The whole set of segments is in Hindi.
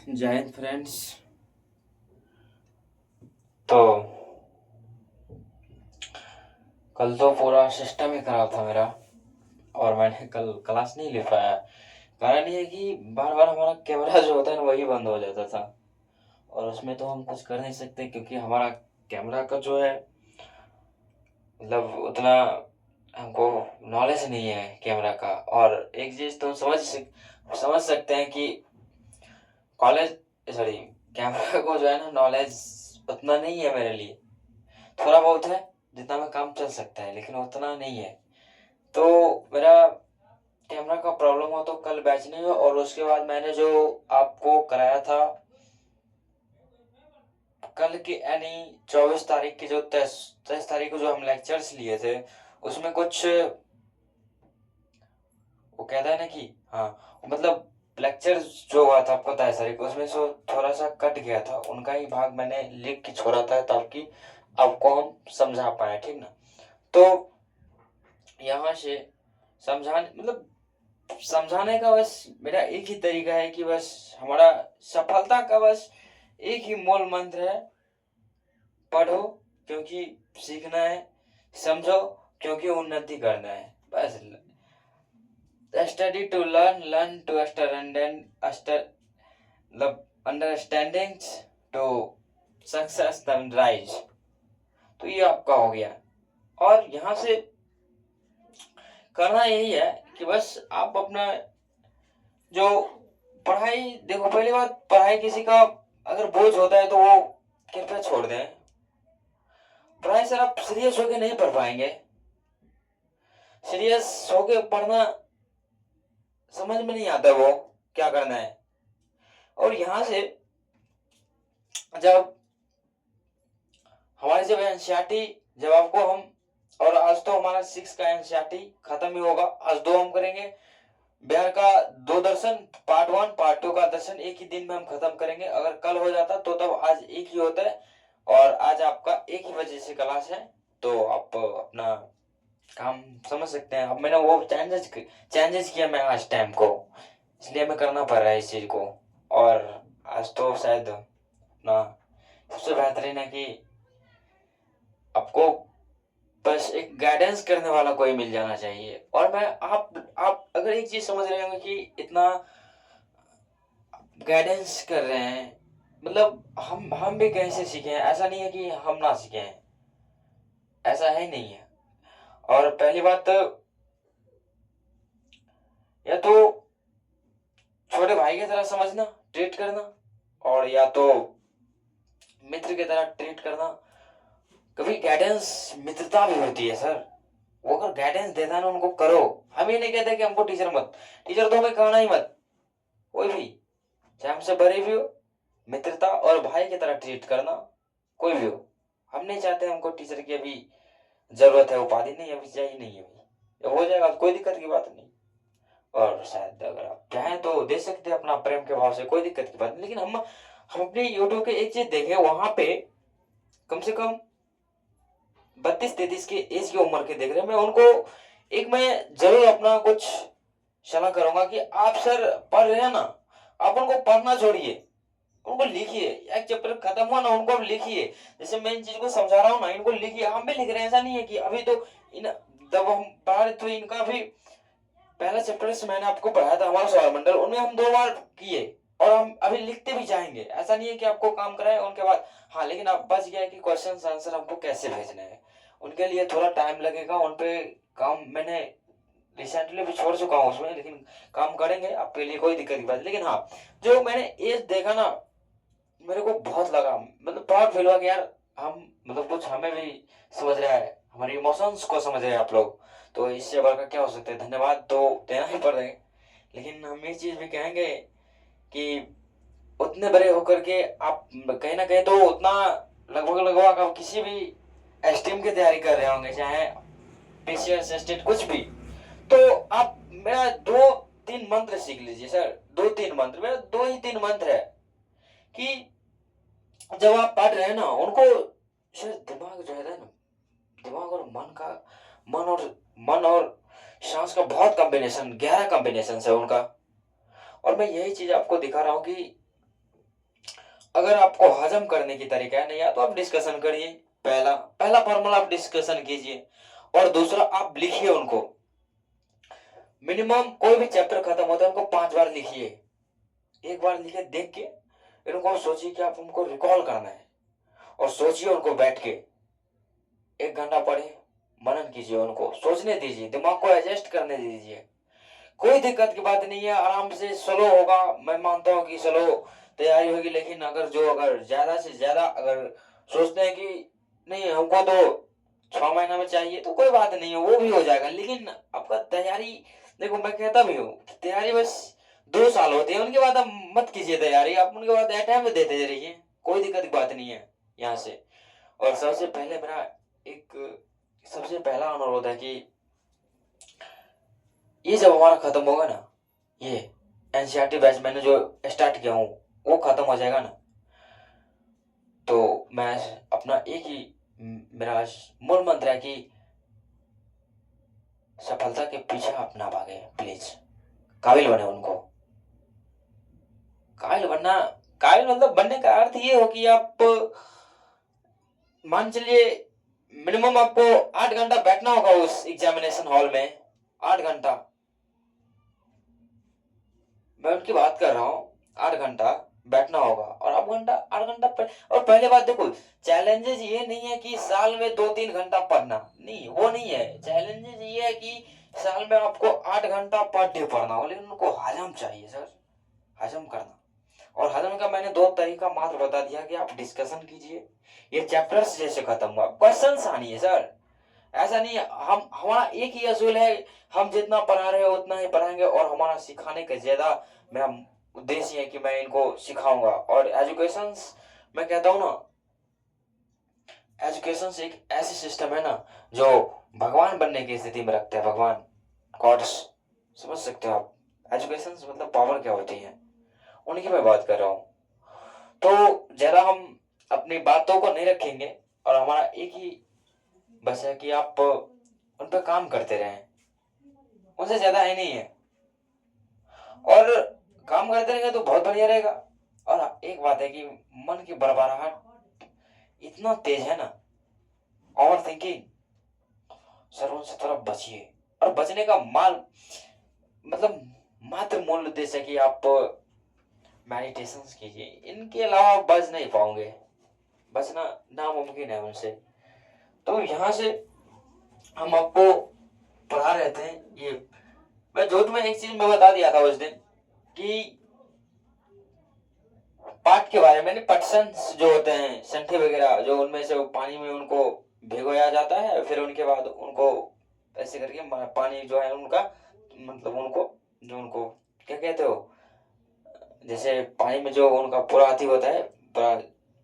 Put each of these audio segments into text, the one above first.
जय हिंद फ्रेंड्स। तो कल तो पूरा सिस्टम ही खराब था मेरा और मैंने कल क्लास नहीं ले पाया। कारण ये है कि बार बार हमारा कैमरा जो होता है ना वही बंद हो जाता था और उसमें तो हम कुछ कर नहीं सकते क्योंकि हमारा कैमरा का जो है मतलब उतना हमको नॉलेज नहीं है कैमरा का। और एक चीज़ तो समझ सकते हैं कि कॉलेज सॉरी कैमरा को जो है ना नॉलेज उतना नहीं है मेरे लिए। थोड़ा बहुत है जितना में काम चल सकता है लेकिन उतना नहीं है। तो मेरा कैमरा का प्रॉब्लम हो तो कल बैच नहीं हुआ और उसके बाद मैंने जो आपको कराया था कल की यानी 24 तारीख की जो 23 तारीख को जो हम लेक्चर्स लिए थे उसमें कुछ वो कहता है ना कि हाँ मतलब लेक्चर जो हुआ था आपको 23 तारीख को उसमें से थोड़ा सा कट गया था। उनका ही भाग मैंने लिख के छोड़ा था ताकि आपको हम समझा पाए, ठीक ना। तो यहाँ से समझाने मतलब समझाने का बस मेरा एक ही तरीका है कि बस हमारा सफलता का बस एक ही मूल मंत्र है, पढ़ो क्योंकि सीखना है, समझो क्योंकि उन्नति करना है। बस study to learn, learn to मतलब understanding to success then rise. तो ये आपका हो गया। और यहाँ से करना यही है कि बस आप अपना जो पढ़ाई देखो, पहली बात पढ़ाई किसी का अगर बोझ होता है तो वो कृपया छोड़ दें। पढ़ाई सर आप सीरियस होके नहीं पढ़ पाएंगे। सीरियस होके पढ़ना समझ में नहीं आता वो क्या करना है। और यहाँ से जब हमारी जब एनसीईआरटी जब आपको हम और आज तो हमारा 6 का एनसीईआरटी खत्म ही होगा। आज 2 हम करेंगे। बिहार का 2 दर्शन पार्ट 1 पार्ट 2 का दर्शन एक ही दिन में हम खत्म करेंगे। अगर कल हो जाता तो तब आज एक ही होता है और आज आपका 1 ही बजे से क्लास है। तो आप अपना काम समझ सकते हैं। अब मैंने वो चेंजेस किया मैं आज टाइम को, इसलिए हमें करना पड़ रहा है इस चीज को। और आज तो शायद अपना सबसे बेहतरीन है कि आपको बस एक गाइडेंस करने वाला कोई मिल जाना चाहिए। और मैं आप अगर एक चीज समझ रहे होंगे कि इतना गाइडेंस कर रहे हैं मतलब हम भी कहीं से सीखे हैं, ऐसा नहीं है कि हम ना सीखे हैं, ऐसा है नहीं है। और पहली बात तो या तो छोटे भाई की तरह समझना, ट्रीट करना, और या तो मित्र की तरह ट्रीट करना। कभी गाइडेंस मित्रता भी होती है सर। वो अगर गाइडेंस देता है ना उनको करो। हम ये नहीं कहते कि हमको टीचर तो हमें कहना ही मत। कोई भी चाहे हमसे बड़े भी हो, मित्रता और भाई की तरह ट्रीट करना, कोई भी हो। हम नहीं चाहते हमको टीचर की अभी जरूरत है, उपाधि नहीं अभी चाहिए नहीं है अभी, हो जाएगा तो कोई दिक्कत की बात नहीं। और शायद अगर आप चाहें तो दे सकते हैं अपना प्रेम के भाव से, कोई दिक्कत की बात नहीं। लेकिन हम अपने यूट्यूब के एक चीज देखे वहां पे कम से कम 32-33 के एज की उम्र के देख रहे हैं। मैं उनको एक मैं जरूर अपना कुछ सलाह करूंगा कि आप सर पढ़ रहे हैं ना, आप उनको पढ़ना छोड़िए, उनको लिखिए। एक चैप्टर खत्म हुआ ना उनको अब लिखिए। जैसे मैं इन चीज को समझा रहा हूँ ना इनको लिखिए। हम भी लिख रहे हैं, ऐसा नहीं है कि अभी तो इन जब हम पढ़ रहे तो इनका भी पहला चैप्टर से मैंने आपको पढ़ाया था हमारा सौर मंडल, उनमें हम 2 बार किए और हम अभी लिखते भी जाएंगे। ऐसा नहीं है कि आपको काम कराए उनके बाद। हाँ लेकिन अब बच गया है कि क्वेश्चन आंसर हमको कैसे भेजने हैं, उनके लिए थोड़ा टाइम लगेगा। उन पे काम मैंने रिसेंटली भी छोड़ चुका हूँ उसमें, लेकिन काम करेंगे आपके लिए, कोई दिक्कत की बात। लेकिन हाँ जो मैंने एज देखा ना मेरे को बहुत लगा, मतलब प्राउड फील हुआ कि यार हम मतलब कुछ हमें भी समझ रहा है, हमारे इमोशंस को समझ रहे हैं आप लोग। तो इससे बढ़कर क्या हो सकता है। धन्यवाद तो देना ही पड़ रहे। लेकिन हम ये चीज भी कहेंगे कि उतने बड़े होकर के आप कहीं ना कहीं तो उतना लगभग लगभग आप किसी भी एसटीएम की तैयारी कर रहे होंगे, चाहे पीसीएस एसटेट कुछ भी। तो आप मेरा 2-3 मंत्र सीख लीजिए सर। 2-3 मंत्र, मेरा 2 ही 3 मंत्र है कि जब आप पढ़ रहे हैं ना उनको शायद दिमाग जो है ना, दिमाग और मन और सांस का बहुत कॉम्बिनेशन, गहरा कॉम्बिनेशन है उनका। और मैं यही चीज आपको दिखा रहा हूँ कि अगर आपको हजम करने की तरीका है नहीं, या तो आप डिस्कशन करिए, पहला पहला फॉर्मूला आप डिस्कशन कीजिए, और दूसरा आप लिखिए उनको। मिनिमम कोई भी चैप्टर खत्म होता है उनको 5 बार लिखिए। एक बार लिखे देख के इनको सोचिए कि आप उनको रिकॉल करना है, और सोचिए उनको बैठ के 1 घंटा पढ़े, मनन कीजिए, उनको सोचने दीजिए, दिमाग को एडजस्ट करने दीजिए। कोई दिक्कत की बात नहीं है, आराम से स्लो होगा। मैं मानता हूँ कि स्लो तैयारी होगी, लेकिन अगर ज्यादा से ज्यादा अगर सोचते हैं कि नहीं हमको तो 6 महीना में चाहिए, तो कोई बात नहीं है, वो भी हो जाएगा। लेकिन आपका तैयारी, देखो मैं कहता भी हूँ कि तैयारी बस 2 साल होती है, उनके बाद आप मत कीजिए तैयारी, आप उनके बाद अटेम्प्ट देते रहिए, कोई दिक्कत की बात नहीं है यहाँ से। और सबसे पहले मेरा एक सबसे पहला अनुरोध है कि ये जब हमारा खत्म होगा ना, ये एनसीईआरटी बैच मैंने जो स्टार्ट किया हूँ वो खत्म हो जाएगा ना, तो मैं अपना एक ही मेरा मूल मंत्र है कि सफलता के पीछे आप ना भागे, प्लीज काबिल बने उनको। काबिल बनना, काबिल मतलब बनने का अर्थ ये हो कि आप मान चलिए मिनिमम आपको 8 घंटा बैठना होगा उस एग्जामिनेशन हॉल में, 8 घंटा, मैं उनकी बात कर रहा हूँ। 8 घंटा बैठना होगा, और अब 8 घंटा और पहले बात देखो, चैलेंजेस ये नहीं है कि साल में 2-3 घंटा पढ़ना, नहीं वो नहीं है। चैलेंजेस ये है कि साल में आपको 8 घंटा पर डे पढ़ना हो, लेकिन उनको हजम चाहिए सर, हजम करना। और हजम का मैंने 2 तरीका मात्र बता दिया कि आप डिस्कशन कीजिए, ये चैप्टर्स जैसे खत्म हुआ क्वेश्चन आनिए सर। ऐसा नहीं है, हम हमारा एक ही असूल है, हम जितना पढ़ा रहे हैं उतना ही पढ़ाएंगे, और हमारा सिखाने का ज्यादा मेरा उद्देश्य है कि मैं इनको सिखाऊंगा। और एजुकेशन, मैं कहता हूँ ना, एजुकेशन एक ऐसी सिस्टम है ना जो भगवान बनने की स्थिति में रखते हैं, भगवान, गॉड्स, समझ सकते हो आप। एजुकेशन मतलब पावर क्या होती है, उनकी मैं बात कर रहा हूँ। तो ज्यादा हम अपनी बातों को नहीं रखेंगे, और हमारा एक ही बस है कि आप उन पर काम करते रहें, उनसे ज्यादा है नहीं है। और काम करते रहेंगे तो बहुत बढ़िया रहेगा। और एक बात है कि मन की बड़बड़ाहट इतना तेज है ना, ओवर थिंकिंग, सर उनसे थोड़ा बचिए। और बचने का मतलब मात्र मूल उद्देश्य है कि आप मेडिटेशन कीजिए, इनके अलावा आप बच नहीं पाओगे, बचना नामुमकिन है उनसे। तो यहाँ से हम आपको पढ़ा रहे थे ये, मैं जोत में एक चीज मैं बता दिया था उस दिन कि पाट के बारे में, पटसन जो होते हैं, संठे वगैरह, जो उनमें से पानी में उनको भिगोया जाता है, फिर उनके बाद उनको ऐसे करके पानी जो है उनका, मतलब उनको, जो उनको क्या कहते हो, जैसे पानी में जो उनका पूरा अथी होता है, पूरा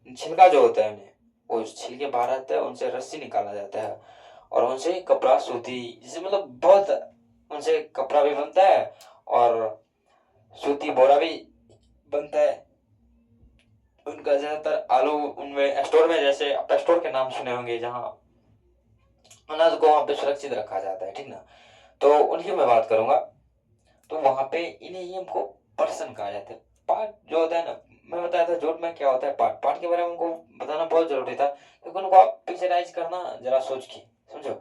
छिलका जो होता है उन्हें, वो छिलके बाहर आते हैं, उनसे रस्सी निकाला जाता है, और उनसे कपड़ा, सूती, जिसे मतलब बहुत, उनसे कपड़ा भी बनता है, और सूती बोरा भी बनता है। उनका ज्यादातर आलू उनमें स्टोर में, जैसे आप स्टोर के नाम सुने होंगे, जहाँ अनाज को वहां पे सुरक्षित रखा जाता है, ठीक ना, तो उनकी मैं बात करूंगा। तो वहां पे इन्हें ही हमको पर्सन कहा जाता है। पाठ जो होता है ना, मैं बताया था जोट में क्या होता है, पाठ पाठ के बारे में उनको बताना बहुत जरूरी था, क्योंकि उनको आप पिक्चराइज करना जरा सोच के, समझो।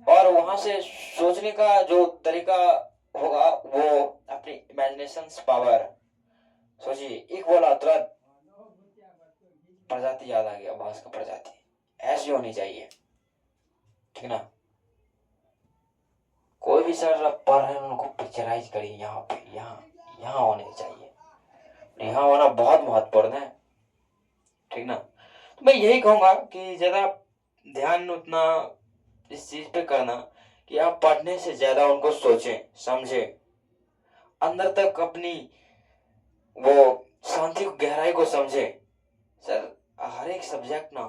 और वहां से सोचने का जो तरीका होगा, वो अपनी इमेजिनेशन पावर, सोचिए, एक बोला तुरंत प्रजाति याद आ गया, बांस का प्रजाति ऐसी होनी चाहिए, ठीक ना। कोई भी सर आप पढ़ रहे हैं उनको पिक्चराइज करिए, यहाँ पे, यहाँ यहाँ होने चाहिए, यहाँ होना बहुत महत्वपूर्ण है, ठीक ना। तो मैं यही कहूंगा कि ज्यादा ध्यान उतना इस चीज पे करना कि आप पढ़ने से ज्यादा उनको सोचें, समझें, अंदर तक अपनी वो शांति को, गहराई को समझें। सर हर एक सब्जेक्ट ना,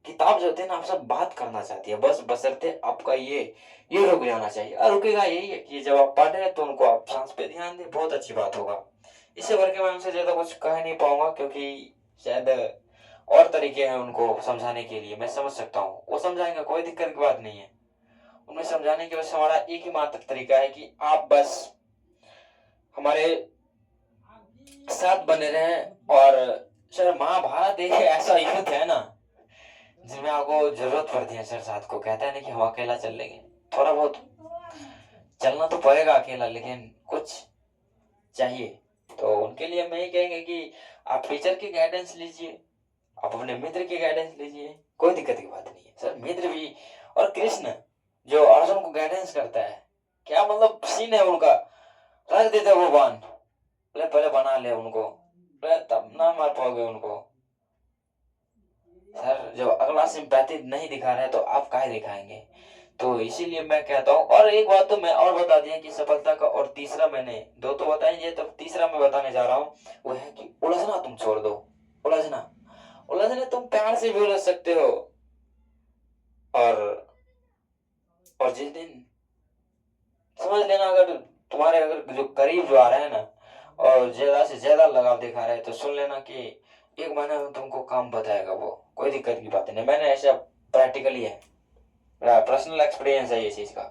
किताब जो होती है ना, आपसे बात करना चाहती है, बस बशर्ते आपका ये रुक जाना चाहिए। और रुकेगा यही है कि जब आप पढ़ रहे हैं तो उनको आप सांस पे ध्यान दें, बहुत अच्छी बात होगा। इससे बढ़ के मैं उनसे ज्यादा कुछ कह नहीं पाऊंगा, क्योंकि शायद और तरीके हैं उनको समझाने के लिए, मैं समझ सकता हूँ, वो समझाएंगे, कोई दिक्कत की बात नहीं है। उन्हें समझाने के बस हमारा एक ही मात्र तरीका है कि आप बस हमारे साथ बने रहें, और सर महाभारत एक ऐसा युद्ध है ना जिसमें आपको जरूरत पड़ती है सर। साथ को कहता है ना कि हम अकेला चल लेंगे, थोड़ा बहुत चलना तो पड़ेगा अकेला, लेकिन कुछ चाहिए। तो उनके लिए मैं ये कहेंगे कि आप टीचर की गाइडेंस लीजिए, आप अपने मित्र की गाइडेंस लीजिए, कोई दिक्कत की बात नहीं है सर। मित्र भी, और कृष्ण जो अर्जुन को गाइडेंस करता है, क्या मतलब सीन है उनका। रख देते वो बाण, पहले पहले बना ले उनको, पहले तब ना मार पाओगे उनको। सर जब अगला सिंपैथी नहीं दिखा रहे तो आप काहे दिखाएंगे। तो इसीलिए मैं कहता हूँ। और एक बात तो मैं और बता दिया कि सफलता का, और तीसरा मैंने दो तो बताई, तो तीसरा मैं बताने जा रहा हूँ वो है कि उलझना तुम छोड़ दो। उलझना, उलझने तुम प्यार से भी उलझ सकते हो। और और जिस दिन समझ लेना, अगर तुम्हारे अगर जो करीब जो आ रहा है ना और ज्यादा से ज्यादा लगाव दिखा रहा है, तो सुन लेना कि एक महीने में तुमको काम बताएगा वो, कोई दिक्कत की बात नहीं। मैंने ऐसा प्रैक्टिकली है, मेरा पर्सनल एक्सपीरियंस है ये चीज का।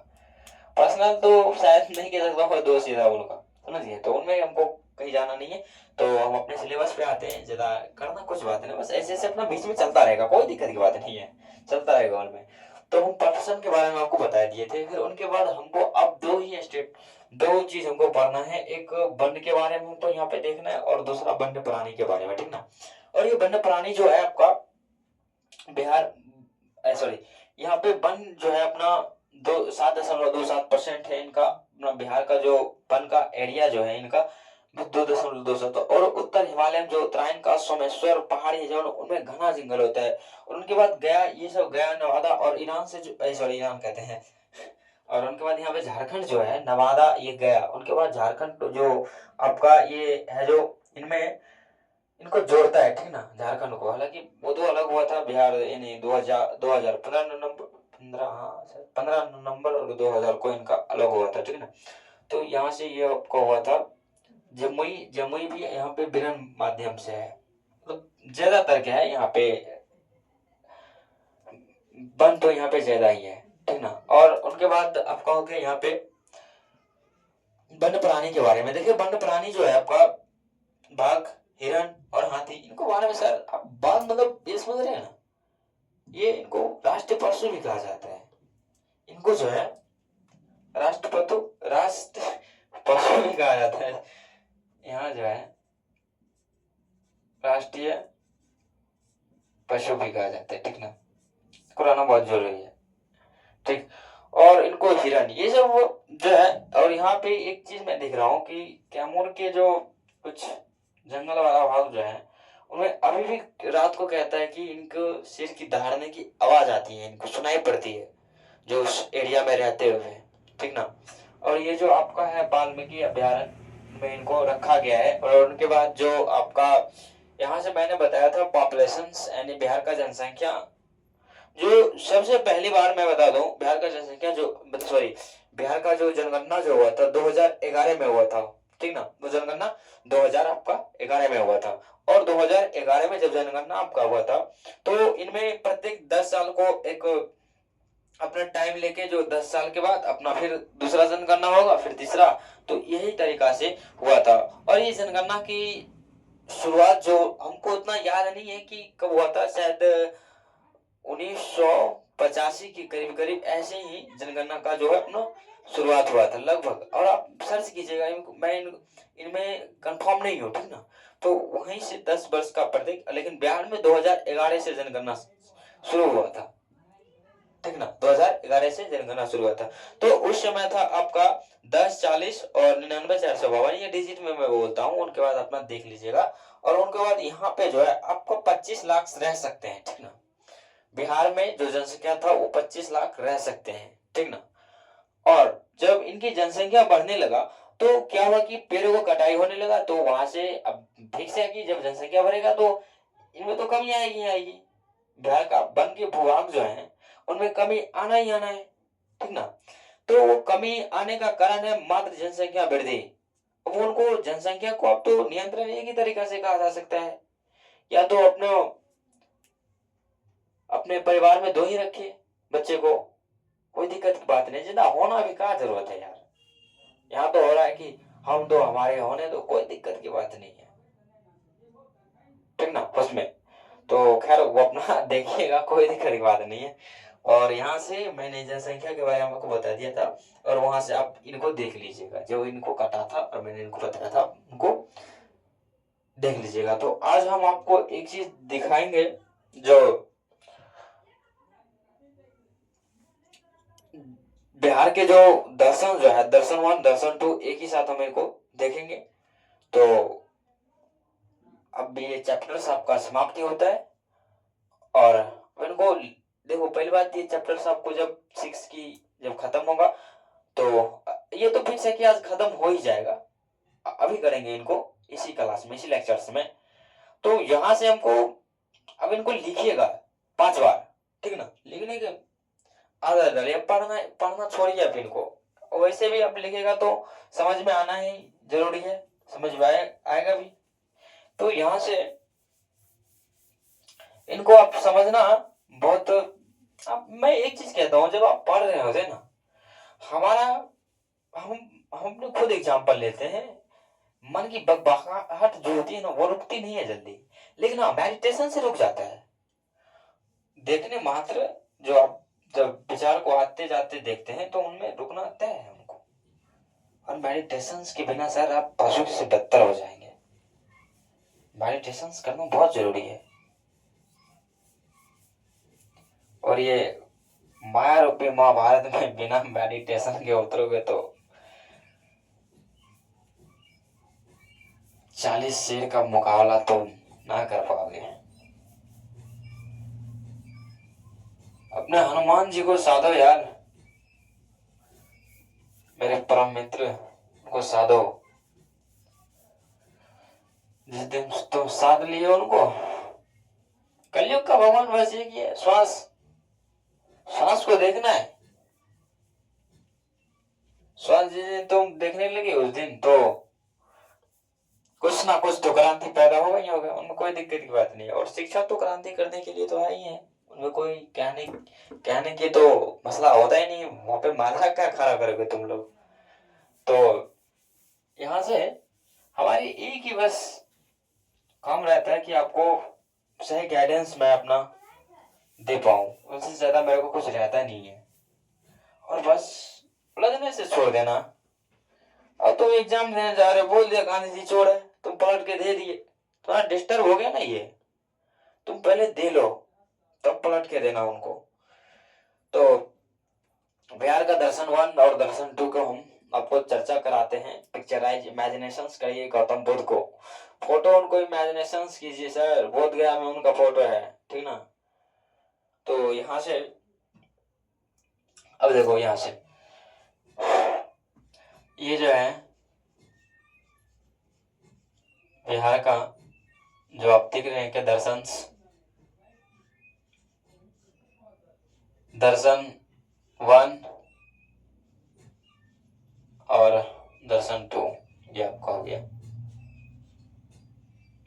पर्सनल तो शायद नहीं कह सकता हूँ, दोस्त ही था उनका, समझिए। तो उनमें हमको कहीं जाना नहीं है। तो हम अपने सिलेबस पे आते हैं, ज्यादा करना कुछ बात नहीं, बस ऐसे ऐसे अपना बीच में चलता रहेगा, कोई दिक्कत की बात नहीं है, चलता रहेगा उनमें। तो हम प्रोफेशन के बारे में आपको बता दिए थे। फिर उनके बाद हमको अब दो ही स्टेप, दो चीज हमको पढ़ना है। एक वन्य के बारे में हमको यहाँ पे देखना है, और दूसरा वन्य प्राणी के बारे में, ठीक ना। और ये वन्य प्राणी जो है आपका बिहार, सॉरी, यहाँ पे वन जो है अपना 7.27% है इनका, अपना बिहार का जो वन का एरिया जो है इनका 2.27। और उत्तर हिमालय में जो उत्तरायण का सोमेश्वर पहाड़ी है जो, उनमें घना जंगल होता है। और उनके बाद गया, ये सब गया, नवादा और ईरान से जो, सॉरी ईरान कहते हैं। और उनके बाद यहाँ पे झारखंड जो है, नवादा ये गया, उनके बाद झारखंड जो आपका ये है जो, इनमें इनको जोड़ता है, ठीक ना, झारखंड को। हालांकि वो तो अलग हुआ था बिहार, यानी 2000 15 नवंबर, 15, हाँ 15 नवंबर और 2000 को इनका अलग हुआ था, ठीक ना। तो यहाँ से ये आपका हुआ था। जमुई, जमुई भी यहाँ पे विरन माध्यम से है, मतलब ज्यादातर क्या है यहाँ पे वन तो यहाँ पे ज्यादा ही है, ठीक ना। और उनके बाद आप कहोगे यहाँ पे वन्य प्राणी के बारे में। देखिए वन्य प्राणी जो है आपका बाघ, हिरन और हाथी, इनको बारे में सर आप बाघ मतलब ये समझ रहे हैं ना, ये इनको राष्ट्रीय पशु भी कहा जाता है। इनको जो है राष्ट्रपशु, राष्ट्र पशु भी कहा जाता है। यहाँ जो है राष्ट्रीय पशु भी कहा जाता है, ठीक ना, कुराना बहुत जरूरी है, ठीक। और इनको हिरन, ये सब जो है। और यहाँ पे एक चीज मैं देख रहा हूँ कि कैमूर के जो कुछ जंगल वाला भाग जो है, उनमें अभी भी रात को कहता है कि इनको सिर की दहाड़ने की आवाज आती है, इनको सुनाई पड़ती है जो उस एरिया में रहते हुए, ठीक ना। और ये जो आपका है वाल्मीकि अभयारण्य में इनको रखा गया है। और उनके बाद जो आपका यहाँ से मैंने बताया था पॉपुलेशन, यानी बिहार का जनसंख्या, जो सबसे पहली बार मैं बता दूं, बिहार का जनसंख्या जो, सॉरी, बिहार का जो जनगणना जो हुआ था 2011 में हुआ था, ठीक ना। वो जनगणना 2000 आपका 11 में हुआ था। और 2011 में जब जनगणना आपका हुआ था, तो इनमें प्रत्येक 10 साल को एक अपना टाइम लेके, जो 10 साल के बाद अपना फिर दूसरा जनगणना होगा, फिर तीसरा। तो यही तरीका से हुआ था। और ये जनगणना की शुरुआत जो हमको उतना याद नहीं है कि कब हुआ था, शायद 1985 के करीब करीब ऐसे ही जनगणना का जो है अपना शुरुआत हुआ था लगभग। और आप सर्च कीजिएगा, मैं इनमें कंफर्म नहीं हूँ, ठीक ना। तो वहीं से 10 वर्ष का प्रत्येक, लेकिन बिहार में 2011 से जनगणना शुरू हुआ था, ठीक ना। 2011 से जनगणना शुरू हुआ था। तो उस समय था आपका 10, 40 और 99,452, ये डिजिट में मैं बोलता हूँ। उनके बाद अपना देख लीजिएगा। और उनके बाद यहाँ पे जो है आपको 25 लाख रह सकते हैं, ठीक ना। बिहार में जो जनसंख्या था वो 25 लाख रह सकते हैं, ठीक ना। और जब इनकी जनसंख्या बढ़ने लगा, तो क्या हुआ कि पेड़ों को कटाई होने लगा। तो वहां से अब ठीक से है कि जब जनसंख्या बढ़ेगा तो इनमें तो कमी आएगी आएगी। बिहार का वन के भूभाग जो है उनमें कमी आना ही आना है, ठीक ना। तो वो कमी आने का कारण है मात्र जनसंख्या वृद्धि। अब उनको जनसंख्या को अब तो नियंत्रण एक ही तरीका से कहा जा सकता है, या तो अपने अपने परिवार में दो ही रखे बच्चे को, कोई दिक्कत की बात नहीं, जितना होना भी क्या जरूरत है यार। यहाँ तो हो रहा है कि हम दो हमारे होने, तो कोई दिक्कत की बात नहीं है। ठीक ना, उसमें। तो खैर वो अपना देखिएगा, कोई दिक्कत की बात नहीं है। और यहाँ से मैंने जनसंख्या के बारे में आपको बता दिया था, और वहां से आप इनको देख लीजिएगा, जो इनको काटा था और मैंने इनको बताया था उनको देख लीजिएगा। तो आज हम आपको एक चीज दिखाएंगे, जो बिहार के जो दर्शन जो है, दर्शन वन दर्शन टू एक ही साथ हम इनको देखेंगे। तो अब ये चैप्टर्स आपका समाप्ति होता है। और इनको देखो, पहली बात, ये चैप्टर्स आपको जब 6 की जब खत्म होगा, तो ये तो फिक्स है कि आज खत्म हो ही जाएगा। अभी करेंगे इनको इसी क्लास में, इसी लेक्चर्स में। तो यहां से हमको अब इनको लिखिएगा 5 बार, ठीक ना। लिखने के आदत डालिए, पढ़ना पढ़ना छोड़िए अब इनको। और वैसे भी अब लिखेगा तो समझ में आना ही जरूरी है, समझ में आएगा भी। तो यहाँ से इनको आप समझना बहुत। अब मैं एक चीज कहता हूँ, जब आप पढ़ रहे होते ना, हमारा हम अपने खुद एग्जाम्पल लेते हैं, मन की बकबकाहट जो होती है ना, वो रुकती नहीं है जल्दी, लेकिन हाँ मेडिटेशन से रुक जाता है। देखने मात्र जो आप जब विचार को आते जाते देखते हैं, तो उनमें रुकना तय है उनको। और मेडिटेशन के बिना सर आप पशु से बदतर हो जाएंगे। मेडिटेशन करना बहुत जरूरी है। और ये माया रूपी महाभारत में बिना मेडिटेशन के उतरोगे तो 40 शेर का मुकाबला तो ना कर पाओगे। अपने हनुमान जी को साधो यार, मेरे परम मित्र को साधो। जिस दिन तुम साध लिए उनको, कलयुग का भगवान बस एक ही है, श्वास श्वास को देखना है। श्वास जिस दिन तुम देखने लगे, उस दिन तो कुछ ना कुछ तो क्रांति पैदा होगा ही होगा, उनमें कोई दिक्कत की बात नहीं है। और शिक्षा तो क्रांति करने के लिए तो है ही है, उनमें कोई कहने कहने की तो मसला होता ही नहीं है। वहां पे माथा क्या खड़ा करोगे तुम लोग। तो यहाँ से हमारी एक ही बस काम रहता है कि आपको सही गाइडेंस मैं अपना दे पाऊं, उससे ज्यादा मेरे को कुछ रहता नहीं है। और बस उलझने से छोड़ देना। अब तुम एग्जाम देने जा रहे हो, बोल दिया गांधी जी छोड़ है, तुम पलट के दे दिए, थोड़ा डिस्टर्ब हो गया ना ये। तुम पहले दे लो, तब पलट के देना उनको। तो बिहार का दर्शन वन और दर्शन टू को हम आपको चर्चा कराते हैं। पिक्चराइज इमेजिनेशंस करिए गौतम बुद्ध को, फोटो उनको इमेजिनेशंस कीजिए सर, बोध गया में उनका फोटो है, ठीक ना। तो यहाँ से अब देखो, यहाँ से ये जो है बिहार का जो आप देख रहे हैं कि दर्शन वन और दर्शन टू, ये आपका हो गया,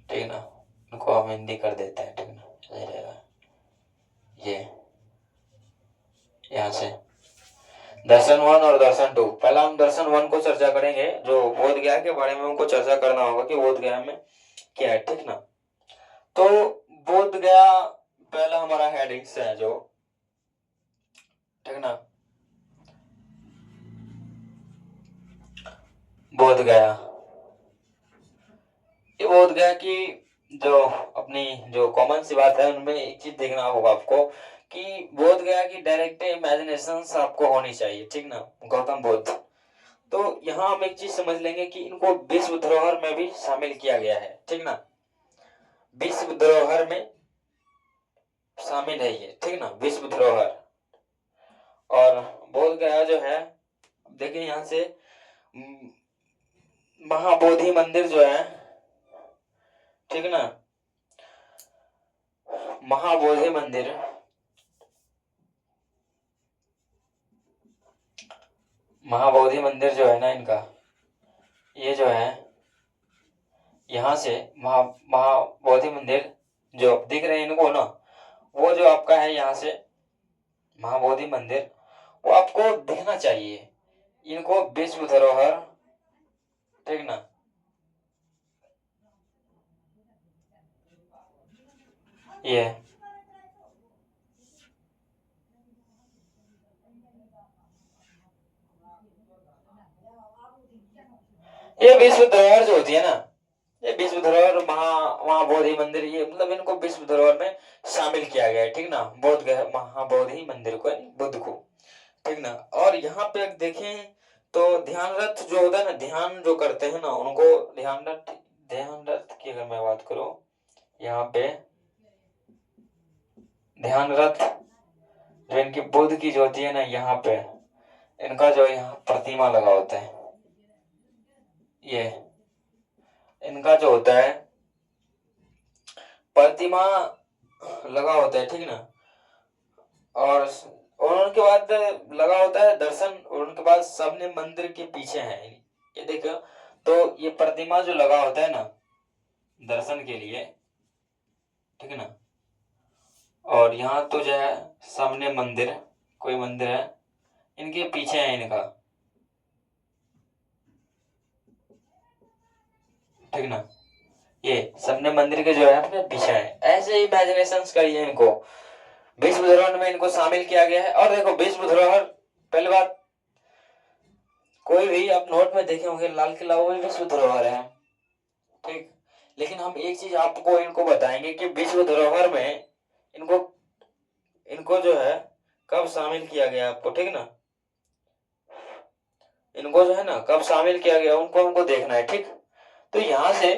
ठीक ना। इनको हम हिंदी कर देते हैं, ठीक ना, सही रहेगा। ये यहाँ से दर्शन वन और दर्शन टू, पहला हम दर्शन वन को चर्चा करेंगे, जो बोध गया के बारे में हमको चर्चा करना होगा कि बोध गया में क्या है, ठीक ना। तो बोध गया पहला हमारा हेडिंग्स है जो, ठीक ना। बोध गया, ये बोध गया की जो अपनी जो कॉमन सी बात है, उनमें एक चीज देखना होगा आपको कि बोध गया की डायरेक्ट इमेजिनेशन आपको होनी चाहिए, ठीक ना। गौतम बुद्ध, तो यहाँ हम एक चीज समझ लेंगे कि इनको विश्व धरोहर में भी शामिल किया गया है, ठीक ना। विश्व धरोहर में शामिल है ये, ठीक ना, विश्व धरोहर। और बोध गया जो है, देखिए यहाँ से महाबोधि मंदिर जो है, ठीक ना, महाबोधि मंदिर, महाबोधि मंदिर जो है ना इनका, ये जो है यहाँ से महाबोधि मंदिर जो दिख रहे हैं इनको ना, वो जो आपका है यहाँ से महाबोधि मंदिर, वो आपको दिखना चाहिए। इनको विश्व धरोहर, ठीक ना, ये ये विश्व धरोहर जो होती है ना, ये विश्व धरोहर महाबोधि मंदिर, ये मतलब इनको विश्व धरोहर में शामिल किया गया है, ठीक ना, बौद्ध गया महाबोधि मंदिर को, यानी बुद्ध को, ठीक ना। और यहाँ पे देखें तो ध्यान रथ जो होता है ना, ध्यान जो करते हैं ना उनको, ध्यान रथ की अगर मैं बात करूं, यहाँ पे ध्यान रथ जो इनकी बुद्ध की जो होती है ना, यहाँ पे इनका जो यहाँ प्रतिमा लगा होता है, ये इनका जो होता है प्रतिमा लगा होता है, ठीक ना। और उनके बाद लगा होता है दर्शन, और उनके बाद सबने मंदिर के पीछे है, ये देखो, तो ये प्रतिमा जो लगा होता है ना दर्शन के लिए, ठीक ना। और यहाँ तो जो है सामने मंदिर, कोई मंदिर है, इनके पीछे है इनका, ठीक ना। ये सामने मंदिर के जो है अपने पीछे है, ऐसे इमेजिनेशन करिए इनको, विश्व धरोहर में इनको शामिल किया गया है। और देखो विश्व धरोहर, पहली बात, कोई भी आप नोट में देखे होंगे लाल किला वो भी विश्व धरोहर है, ठीक। लेकिन हम एक चीज आपको इनको बताएंगे कि विश्व धरोहर में इनको इनको जो है कब शामिल किया गया आपको, ठीक ना। इनको जो है ना कब शामिल किया गया उनको हमको देखना है, ठीक। तो यहां से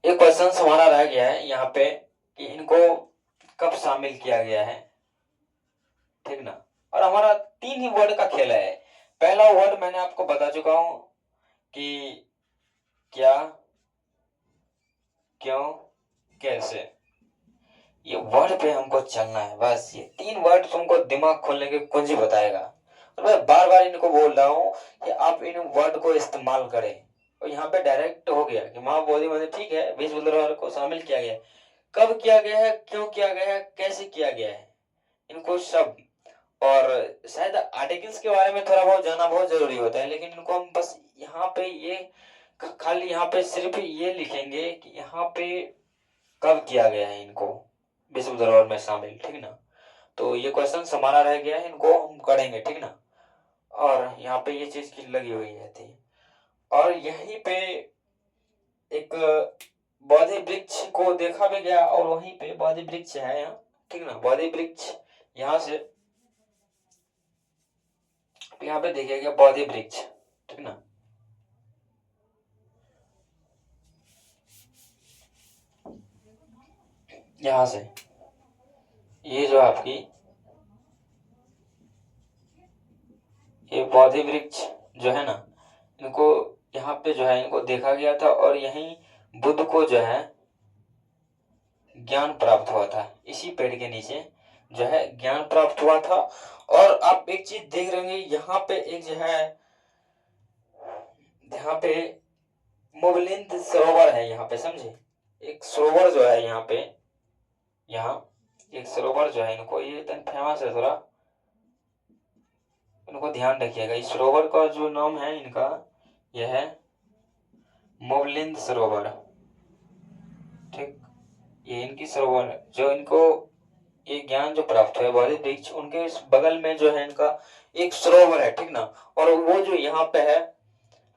एक क्वेश्चन हमारा रह गया है यहाँ पे कि इनको कब शामिल किया गया है, ठीक ना। और हमारा 3 ही वर्ड का खेल है। पहला वर्ड मैंने आपको बता चुका हूं कि क्या, क्यों, कैसे, ये वर्ड पे हमको चलना है बस। ये 3 वर्ड तुमको दिमाग खोलने की कुंजी बताएगा, और मैं बार बार इनको बोल रहा हूँ कि आप इन वर्ड को इस्तेमाल करें। और यहाँ पे डायरेक्ट हो गया कि महाबोधि मंदिर, ठीक है, विश्व धरोहर को शामिल किया गया है, कब किया गया है, क्यों किया गया है, कैसे किया गया है, इनको सब। और शायद आर्टिकल्स के बारे में थोड़ा बहुत जानना बहुत जरूरी होता है, लेकिन इनको हम बस यहाँ पे ये खाली यहाँ पे सिर्फ ये लिखेंगे कि यहाँ पे कब किया गया है इनको विश्व धरोहर में शामिल, ठीक ना। तो ये क्वेश्चन हमारा रह गया है, इनको हम करेंगे, ठीक ना। और यहाँ पे ये चीज की लगी हुई है थी। और यहीं पे एक बोधि वृक्ष को देखा भी गया, और वहीं पे बोधि वृक्ष है यहाँ, ठीक ना, बोधि वृक्ष यहाँ से यहाँ पे देखिए गया बोधि वृक्ष, ठीक ना। यहाँ से ये जो आपकी ये बोधि वृक्ष जो है ना, इनको यहाँ पे जो है इनको देखा गया था, और यहीं बुद्ध को जो है ज्ञान प्राप्त हुआ था, इसी पेड़ के नीचे जो है ज्ञान प्राप्त हुआ था। और आप एक चीज देख रहे होंगे यहाँ पे एक जो है, यहाँ पे मोबलिंद सरोवर है यहाँ पे, समझे, एक सरोवर जो है यहाँ पे, यहाँ एक सरोवर जो है, इनको ये इतना फेमस है थोड़ा, इनको ध्यान रखिएगा। इस सरोवर का जो नाम है इनका यह है मोबलिंद सरोवर, ठीक। ये इनकी सरोवर है, जो इनको ये ज्ञान जो प्राप्त हुआ बोधि वृक्ष, उनके इस बगल में जो है इनका एक सरोवर है, ठीक ना। और वो जो यहाँ पे है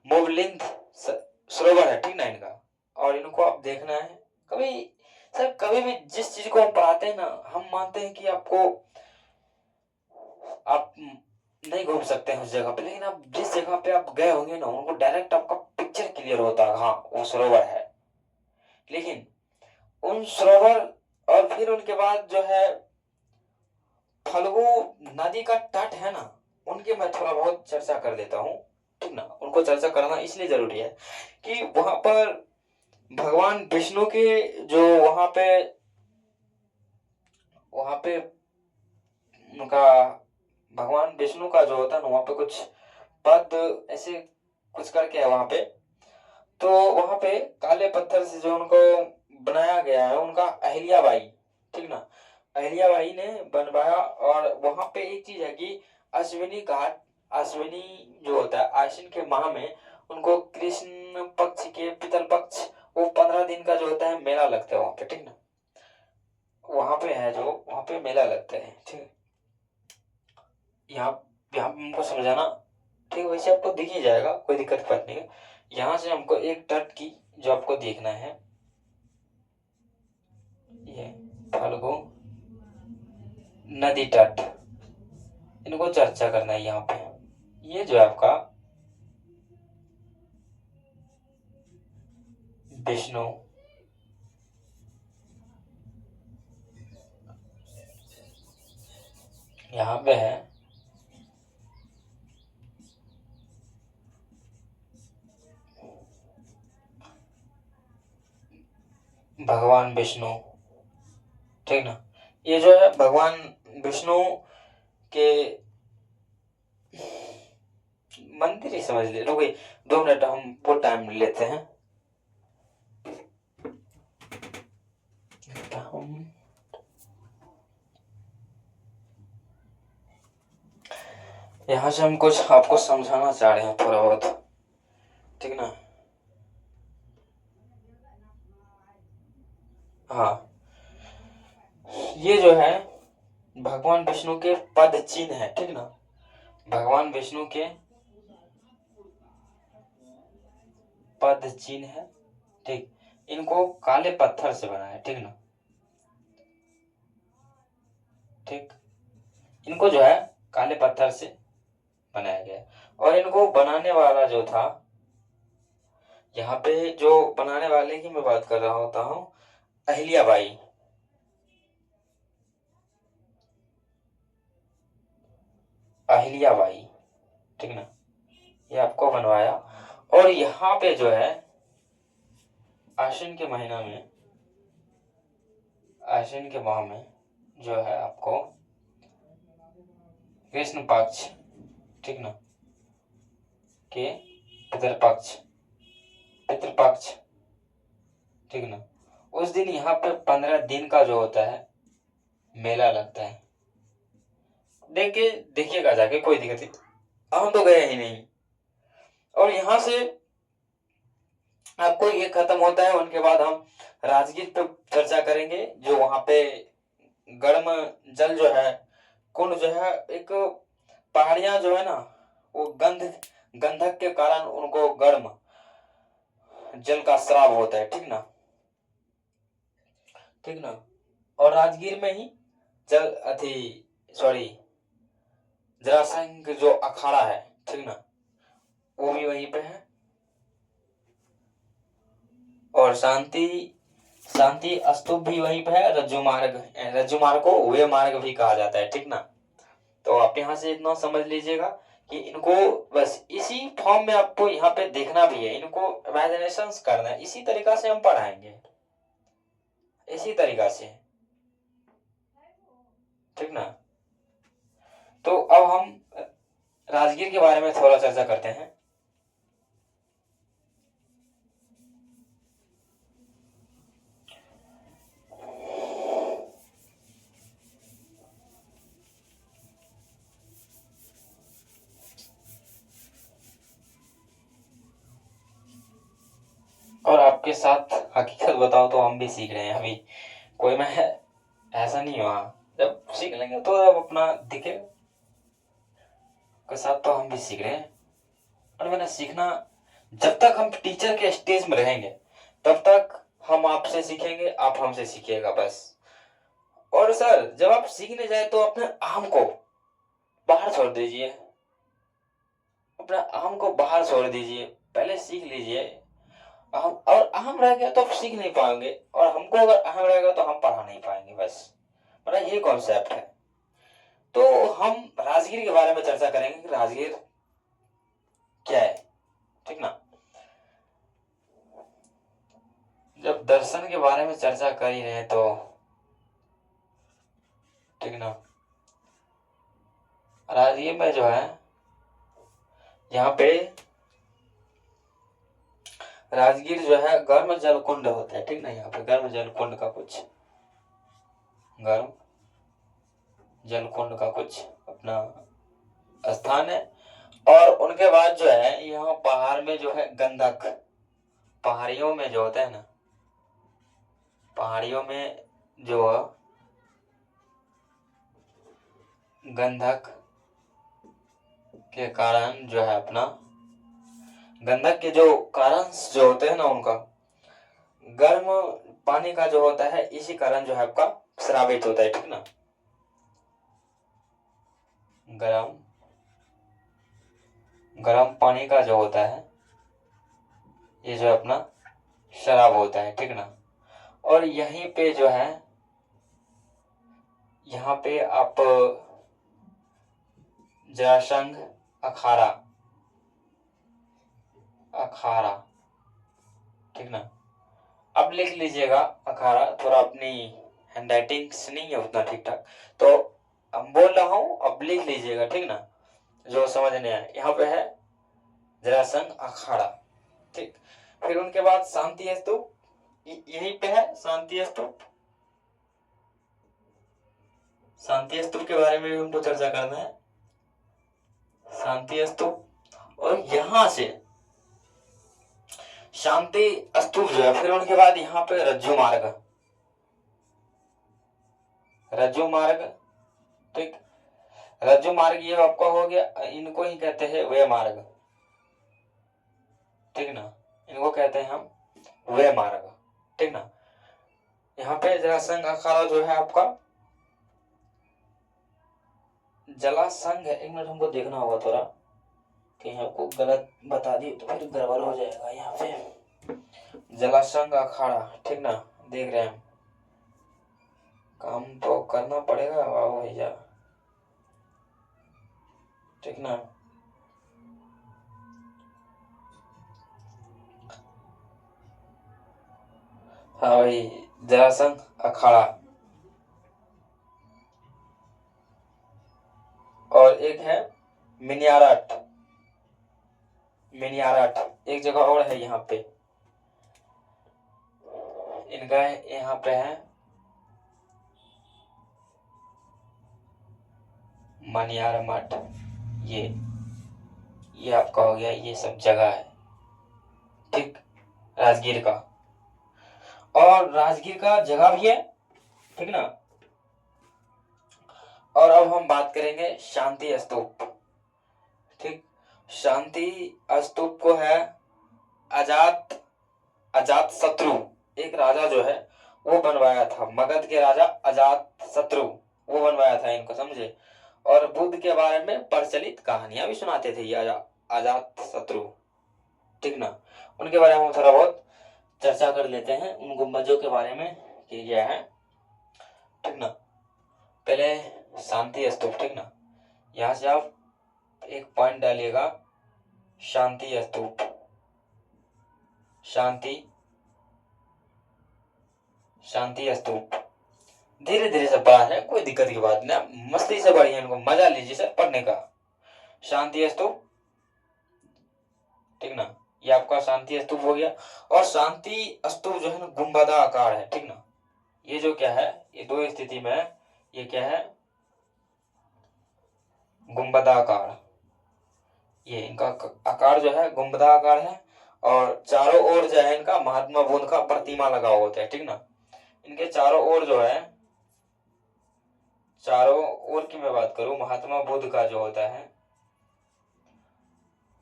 मोबलिंद सरोवर है, ठीक ना इनका। और इनको आप देखना है कभी, सर कभी भी जिस चीज को हम पढ़ाते हैं ना, हम मानते हैं कि आपको आप नहीं घूम सकते हैं उस जगह पे, लेकिन आप जिस जगह पे आप गए होंगे ना, उनको डायरेक्ट आपका पिक्चर क्लियर होता है, हाँ वो सरोवर है। लेकिन उन सरोवर, और फिर उनके बाद जो है फल्गु नदी का तट है ना, उनके मैं थोड़ा बहुत चर्चा कर देता हूँ, ठीक ना। उनको चर्चा करना इसलिए जरूरी है कि वहां पर भगवान विष्णु के जो वहां पे उनका भगवान विष्णु का जो होता है ना, वहां पे कुछ पद ऐसे कुछ करके है वहां पे। तो वहां पे काले पत्थर से जो उनको बनाया गया है, उनका अहिल्याबाई, ठीक ना, अहिल्याबाई ने बनवाया। और वहां पे एक चीज है कि अश्विनी घाट, अश्विनी जो होता है आश्विन के माह में उनको कृष्ण पक्ष के पितल पक्ष, वो 15 दिन का जो होता है मेला लगता है वहां पे, ठीक ना। वहां पे है जो, वहां पे मेला लगता है, ठीक है। यहाँ यहाँ पे हमको समझाना, ठीक है। वैसे आपको दिख ही जाएगा, कोई दिक्कत बात नहीं है। यहाँ से हमको एक तट की जो आपको देखना है, ये फाल्गु नदी तट, इनको चर्चा करना है यहाँ पे। ये जो है आपका विष्णु, यहाँ पे है भगवान विष्णु, ठीक ना। ये जो है भगवान विष्णु के मंदिर ही समझ ले, रुको 2 मिनट हम वो टाइम लेते हैं। हम यहाँ से हम कुछ आपको समझाना चाह रहे हैं थोड़ा बहुत, ठीक ना। हाँ, ये जो है भगवान विष्णु के पद चिन्ह है, ठीक ना। भगवान विष्णु के पद चिन्ह है, ठीक। इनको काले पत्थर से बना है, ठीक ना, ठीक। इनको जो है काले पत्थर से बनाया गया, और इनको बनाने वाला जो था, यहाँ पे जो बनाने वाले की मैं बात कर रहा होता हूँ, अहिल्याबाई। अहिल्याबाई, ठीक ना, ये आपको बनवाया। और यहाँ पे जो है आश्विन के महीना में, आश्विन के माह में जो है आपको कृष्ण पक्ष, ठीक ना, के पितृपक्ष, पितृपक्ष, ठीक ना, उस दिन यहाँ पे 15 दिन का जो होता है मेला लगता है। देखिए, देखिएगा जाके, कोई दिक्कत नहीं, हम तो गए ही नहीं। और यहाँ से आपको ये खत्म होता है, उनके बाद हम राजगीर पे चर्चा करेंगे। जो वहां पे गर्म जल जो है, कुंड जो है, एक पहाड़ियां जो है ना, वो गंधक के कारण उनको गर्म जल का स्राव होता है, ठीक ना, ठीक ना। और राजगीर में ही जल अथी, सॉरी, जरासंध जो अखाड़ा है, ठीक ना, वो भी वहीं पे है। और शांति शांति स्तूप भी वहीं पे है। रज्जु मार्ग को वे मार्ग भी कहा जाता है, ठीक ना। तो आप यहाँ से इतना समझ लीजिएगा कि इनको बस इसी फॉर्म में आपको यहाँ पे देखना भी है, इनको इमेजिनेशन करना है। इसी तरीका से हम पढ़ाएंगे, इसी तरीका से, ठीक ना। तो अब हम राजगीर के बारे में थोड़ा चर्चा करते हैं। और आपके साथ हकीकत बताओ तो हम भी सीख रहे हैं अभी, कोई मैं ऐसा नहीं हुआ। जब सीख लेंगे तो अब अपना दिखे के साथ तो हम भी सीख रहे हैं। और मैंने सीखना, जब तक हम टीचर के स्टेज में रहेंगे तब तक हम आपसे सीखेंगे, आप हमसे सीखिएगा बस। और सर, जब आप सीखने जाए तो अपने आम को बाहर छोड़ दीजिए, अपना आम को बाहर छोड़ दीजिए, पहले सीख लीजिए। अहम, और अहम रह गया तो आप सीख नहीं पाएंगे, और हमको अगर अहम रहेगा तो हम पढ़ा नहीं पाएंगे, बस मतलब ये कॉन्सेप्ट है। तो हम राजगीर के बारे में चर्चा करेंगे कि राजगीर क्या है, ठीक ना। जब दर्शन के बारे में चर्चा कर ही रहे हैं तो, ठीक ना, राजगीर में जो है यहाँ पे राजगीर जो है गर्म जल कुंड होता है, ठीक ना। यहाँ पे गर्म जल कुंड का कुछ, गर्म जल कुंड का कुछ अपना स्थान है। और उनके बाद जो है यहाँ पहाड़ में जो है गंधक, पहाड़ियों में जो होता है ना, पहाड़ियों में जो गंधक के कारण जो है अपना, गंधक के जो कारण जो होते हैं ना उनका, गर्म पानी का जो होता है इसी कारण जो है आपका श्रावित होता है, ठीक ना। गर्म गर्म पानी का जो होता है ये जो अपना शराब होता है, ठीक ना। और यहीं पे जो है, यहाँ पे आप जरासंध अखाड़ा, अखाड़ा, ठीक ना। अब लिख लीजिएगा अखाड़ा, थोड़ा अपनी हैंडराइटिंग नहीं है उतना ठीक ठाक, तो हम बोल रहा हूँ, अब लिख लीजिएगा, ठीक ना, जो समझ नहीं आए। यहाँ पे है जरासंध अखाड़ा, ठीक। फिर उनके बाद शांति स्तूप, यहीं पे है शांति स्तूप। शांति स्तूप के बारे में भी हमको चर्चा करना है, शांति स्तूप। और यहां से शांति स्तूप जो है, फिर उनके बाद यहाँ पे रज्जु मार्ग, रज्जु मार्ग, ठीक। रज्जु मार्ग ये आपका हो गया, इनको ही कहते हैं वे मार्ग, ठीक ना, इनको कहते हैं हम वे मार्ग, ठीक ना। यहाँ पे जरासंध अखाड़ा जो है आपका जलासंध है, एक मिनट हमको देखना होगा थोड़ा, कहीं आपको गलत बता दी तो फिर गड़बड़ हो जाएगा। यहाँ पे जलासंध अखाड़ा, ठीक ना, देख रहे हैं, काम तो करना पड़ेगा वाह भैया, ठीक ना। हाँ भाई, जरासंध अखाड़ा। और एक है मिनियारट, मिनियारट एक जगह और है यहाँ पे, इनका यहाँ पे है मनियार मठ, ये आपका हो गया, ये सब जगह है, ठीक, राजगीर का। और राजगीर का जगह भी है, ठीक ना। और अब हम बात करेंगे शांति स्तूप, ठीक। शांति स्तूप को है अजात, अजात शत्रु, एक राजा जो है वो बनवाया था, मगध के राजा अजात शत्रु, वो बनवाया था इनको, समझे। और बुद्ध के बारे में प्रचलित कहानियां भी सुनाते थे ये अजात शत्रु, ठीक ना। उनके बारे में हम थोड़ा बहुत चर्चा कर लेते हैं, उन गुम्बजों के बारे में कि क्या है, ठीक ना। पहले शांति स्तूप, ठीक ना, यहाँ से आप एक पॉइंट डालिएगा, शांति स्तूप, शांति, शांति स्तूप। धीरे धीरे से पढ़ा है, कोई दिक्कत की बात नहीं, मस्ती से पढ़िए, इनको मजा लीजिए सर पढ़ने का। शांति स्तूप, ठीक ना, ये आपका शांति स्तूप हो गया। और शांति स्तूप जो है ना गुंबदाकार है, ठीक ना। ये जो क्या है, ये दो स्थिति में है, ये क्या है, गुंबदाकार, ये इनका आकार जो है गुंबदाकार है। और चारों ओर जो है इनका महात्मा बुद्ध का प्रतिमा लगा हुआ होता है, ठीक ना। इनके चारों ओर जो है, चारों ओर की मैं बात करूं, महात्मा बुद्ध का जो होता है,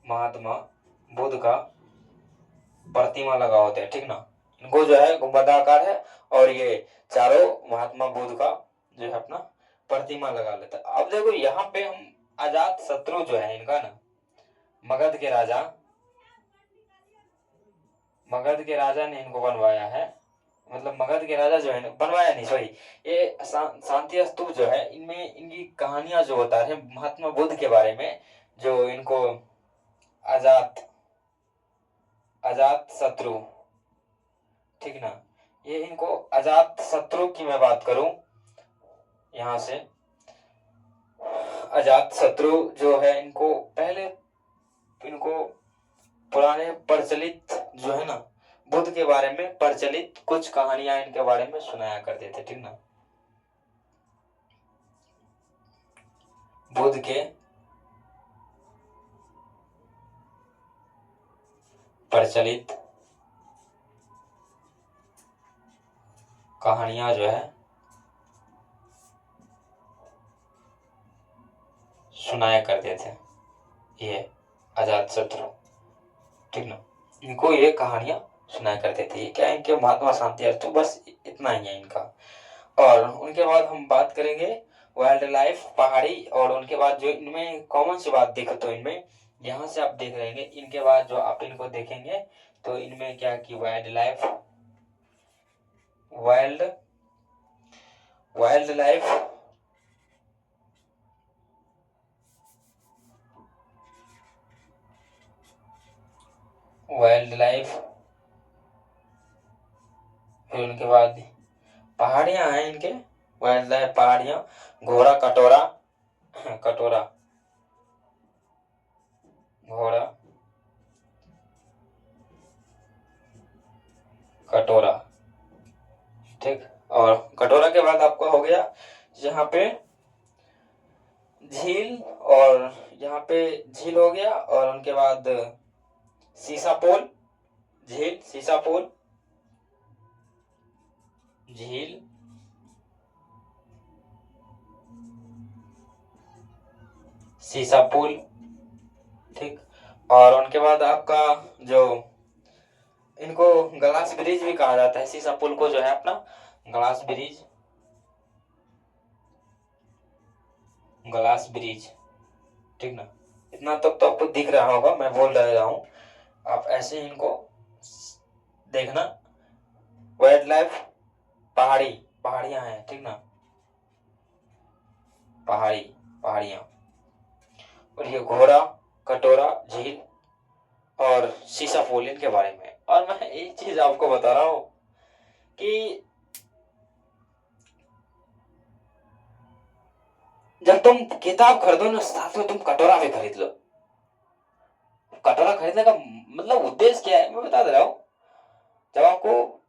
महात्मा बुद्ध का प्रतिमा लगा होता है, ठीक ना। इनको जो है गुंबदाकार है, और ये चारों महात्मा बुद्ध का जो है अपना प्रतिमा लगा लेता है। अब देखो यहाँ पे हम अजात शत्रु जो है इनका ना, मगध के राजा, मगध के राजा ने इनको बनवाया है, मतलब मगध के राजा जो है बनवाया नहीं, सॉरी, ये शांति स्तूप जो है, इनमें इनकी कहानियां जो होता है महात्मा बुद्ध के बारे में, जो इनको अजात, अजात शत्रु, ठीक ना, ये इनको अजात शत्रु की मैं बात करूं, यहां से अजात शत्रु जो है, इनको पहले, इनको पुराने प्रचलित जो है ना बुद्ध के बारे में प्रचलित कुछ कहानियां इनके बारे में सुनाया करते थे, ठीक ना। बुद्ध के प्रचलित कहानियां जो है सुनाया करते थे ये अजात शत्रु, ठीक ना। इनको ये कहानियां सुनाया करते थे। ये क्या है, इनके महात्मा शांति अर्थु, बस इतना ही है इनका। और उनके बाद हम बात करेंगे वाइल्ड लाइफ, पहाड़ी, और उनके बाद जो इनमें कॉमन सी बात देखो तो इनमें यहाँ से आप देख रहेंगे, इनके बाद जो आप इनको देखेंगे तो इनमें क्या कि wild life, wild wild life wild life, फिर उनके बाद पहाड़ियां हैं इनके, वाइल्ड लाइफ पहाड़ियां, घोड़ा कटोरा कटोरा घोड़ा कटोरा, ठीक। और कटोरा के बाद आपका हो गया यहाँ पे झील, और यहाँ पे झील हो गया, और उनके बाद सीसा पोल, झील, सीसा पोल, झील, सीसा पुल, ठीक। और उनके बाद आपका जो इनको ग्लास ब्रिज भी कहा जाता है, सीसा पुल को जो है अपना ग्लास ब्रिज, ग्लास ब्रिज, ठीक ना। इतना तक तो आपको दिख रहा होगा, मैं बोल रहा हूं, आप ऐसे ही इनको देखना। वाइल्ड लाइफ पहाड़ी, पहाड़ियां हैं, ठीक ना, पहाड़ी, पहाड़ियां, और ये घोड़ा कटोरा झील और शीशा फोलिन के बारे में। और मैं एक चीज आपको बता रहा हूं कि जब तुम किताब खरीदो ना, साथ में तुम कटोरा भी खरीद लो। कटोरा खरीदने का मतलब उद्देश्य क्या है, मैं बता दे रहा हूं। जब आपको,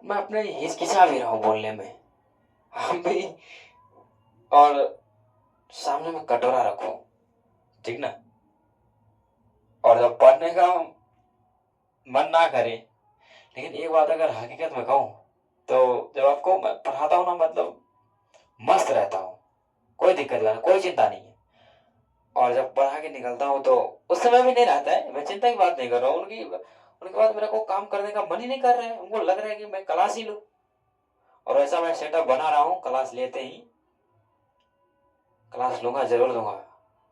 मैं अपने हिचकिचा भी रहा हूं बोलने में, हम भी, और सामने में कटोरा रखो, ठीक ना। और जब पढ़ने का मन ना करे, लेकिन एक बात अगर हकीकत में कहूं तो जब आपको मैं पढ़ाता हूं ना, मतलब मस्त रहता हूं, कोई दिक्कत नहीं, कोई चिंता नहीं है। और जब पढ़ा के निकलता हूं तो उस समय भी नहीं रहता है, मैं चिंता की बात नहीं कर रहा हूँ उनकी, उनके बाद मेरे को काम करने का मन ही नहीं कर रहा है, उनको लग रहा है कि मैं क्लास ही लूं। और ऐसा मैं सेटअप बना रहा हूँ, क्लास लेते ही, क्लास लूंगा, जरूर लूंगा।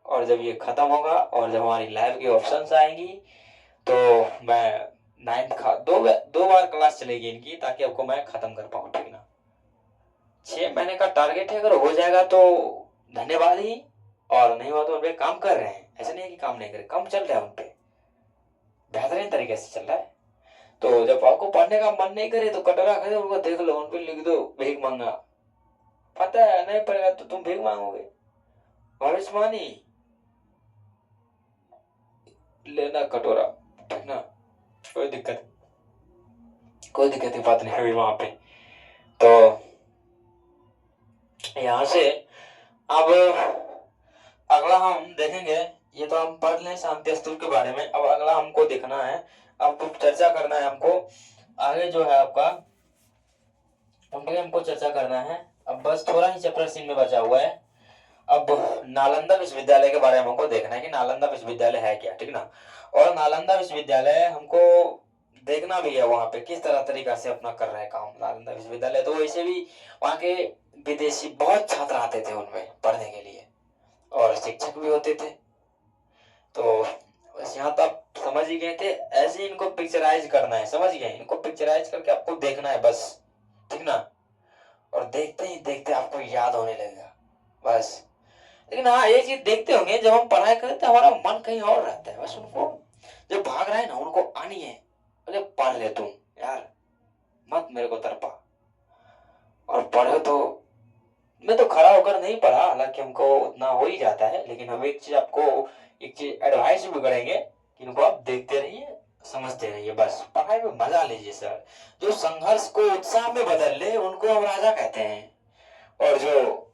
और जब ये खत्म होगा और जब हमारी लाइव की ऑप्शंस आएंगी तो मैं नाइन्थ का दो बार क्लास चलेगी इनकी, ताकि आपको मैं खत्म कर पाऊँ, ठीक ना। 6 महीने का टारगेट है, अगर हो जाएगा तो धन्यवाद ही, और नहीं हुआ तो उन पे काम कर रहे हैं, ऐसा नहीं है कि काम नहीं करे, काम चल रहा है उन पे, बेहतरीन तरीके से चल रहा है। तो जब आपको पढ़ने का मन नहीं करे तो कटोरा खरीदो, उनको देख लो, उन पे लिख दो भीख मांगना, पता है नहीं पड़ेगा तो तुम भीख मांगोगे, भविष्यवाणी, लेना कटोरा, ठीक ना। कोई दिक्कत, कोई दिक्कत की बात नहीं हुई वहां पे। तो यहाँ से अब अगला हम देखेंगे, ये तो हम पढ़ लें शांति स्तूप के बारे में। अब अगला हमको देखना है, अब चर्चा करना है हमको, आगे जो है आपका हमको चर्चा करना है। अब बस थोड़ा ही चैप्टर सीन में बचा हुआ है। अब नालंदा विश्वविद्यालय के बारे में हमको देखना है कि नालंदा विश्वविद्यालय है क्या, ठीक ना। और नालंदा विश्वविद्यालय हमको देखना भी है वहां पे किस तरह तरीका से अपना कर रहा है काम नालंदा विश्वविद्यालय। तो वैसे भी वहाँ के विदेशी बहुत छात्र आते थे उनमें पढ़ने के लिए, और शिक्षक भी होते थे। तो बस यहाँ तक समझ ही गए थे, ऐसे ही इनको पिक्चराइज करना है, समझ गए, इनको पिक्चराइज करके आपको देखना है बस, ठीक ना। और देखते ही देखते आपको याद होने लगेगा बस। लेकिन हाँ, ये चीज देखते होंगे, जब हम पढ़ाई करते हैं हमारा मन कहीं और रहता है, बस उनको जो भाग रहा है ना उनको आनी है, अरे पढ़ ले तुम यार, मत मेरे को तरपा, और पढ़ो तो। मैं तो खड़ा होकर नहीं पढ़ा, हालांकि हमको उतना हो ही जाता है, लेकिन हम एक चीज आपको, एक चीज एडवाइस भी करेंगे कि इनको आप देखते रहिए, समझते रहिए, बस पढ़ाई में मजा लीजिए सर। जो संघर्ष को उत्साह में बदल ले उनको हम राजा कहते हैं, और जो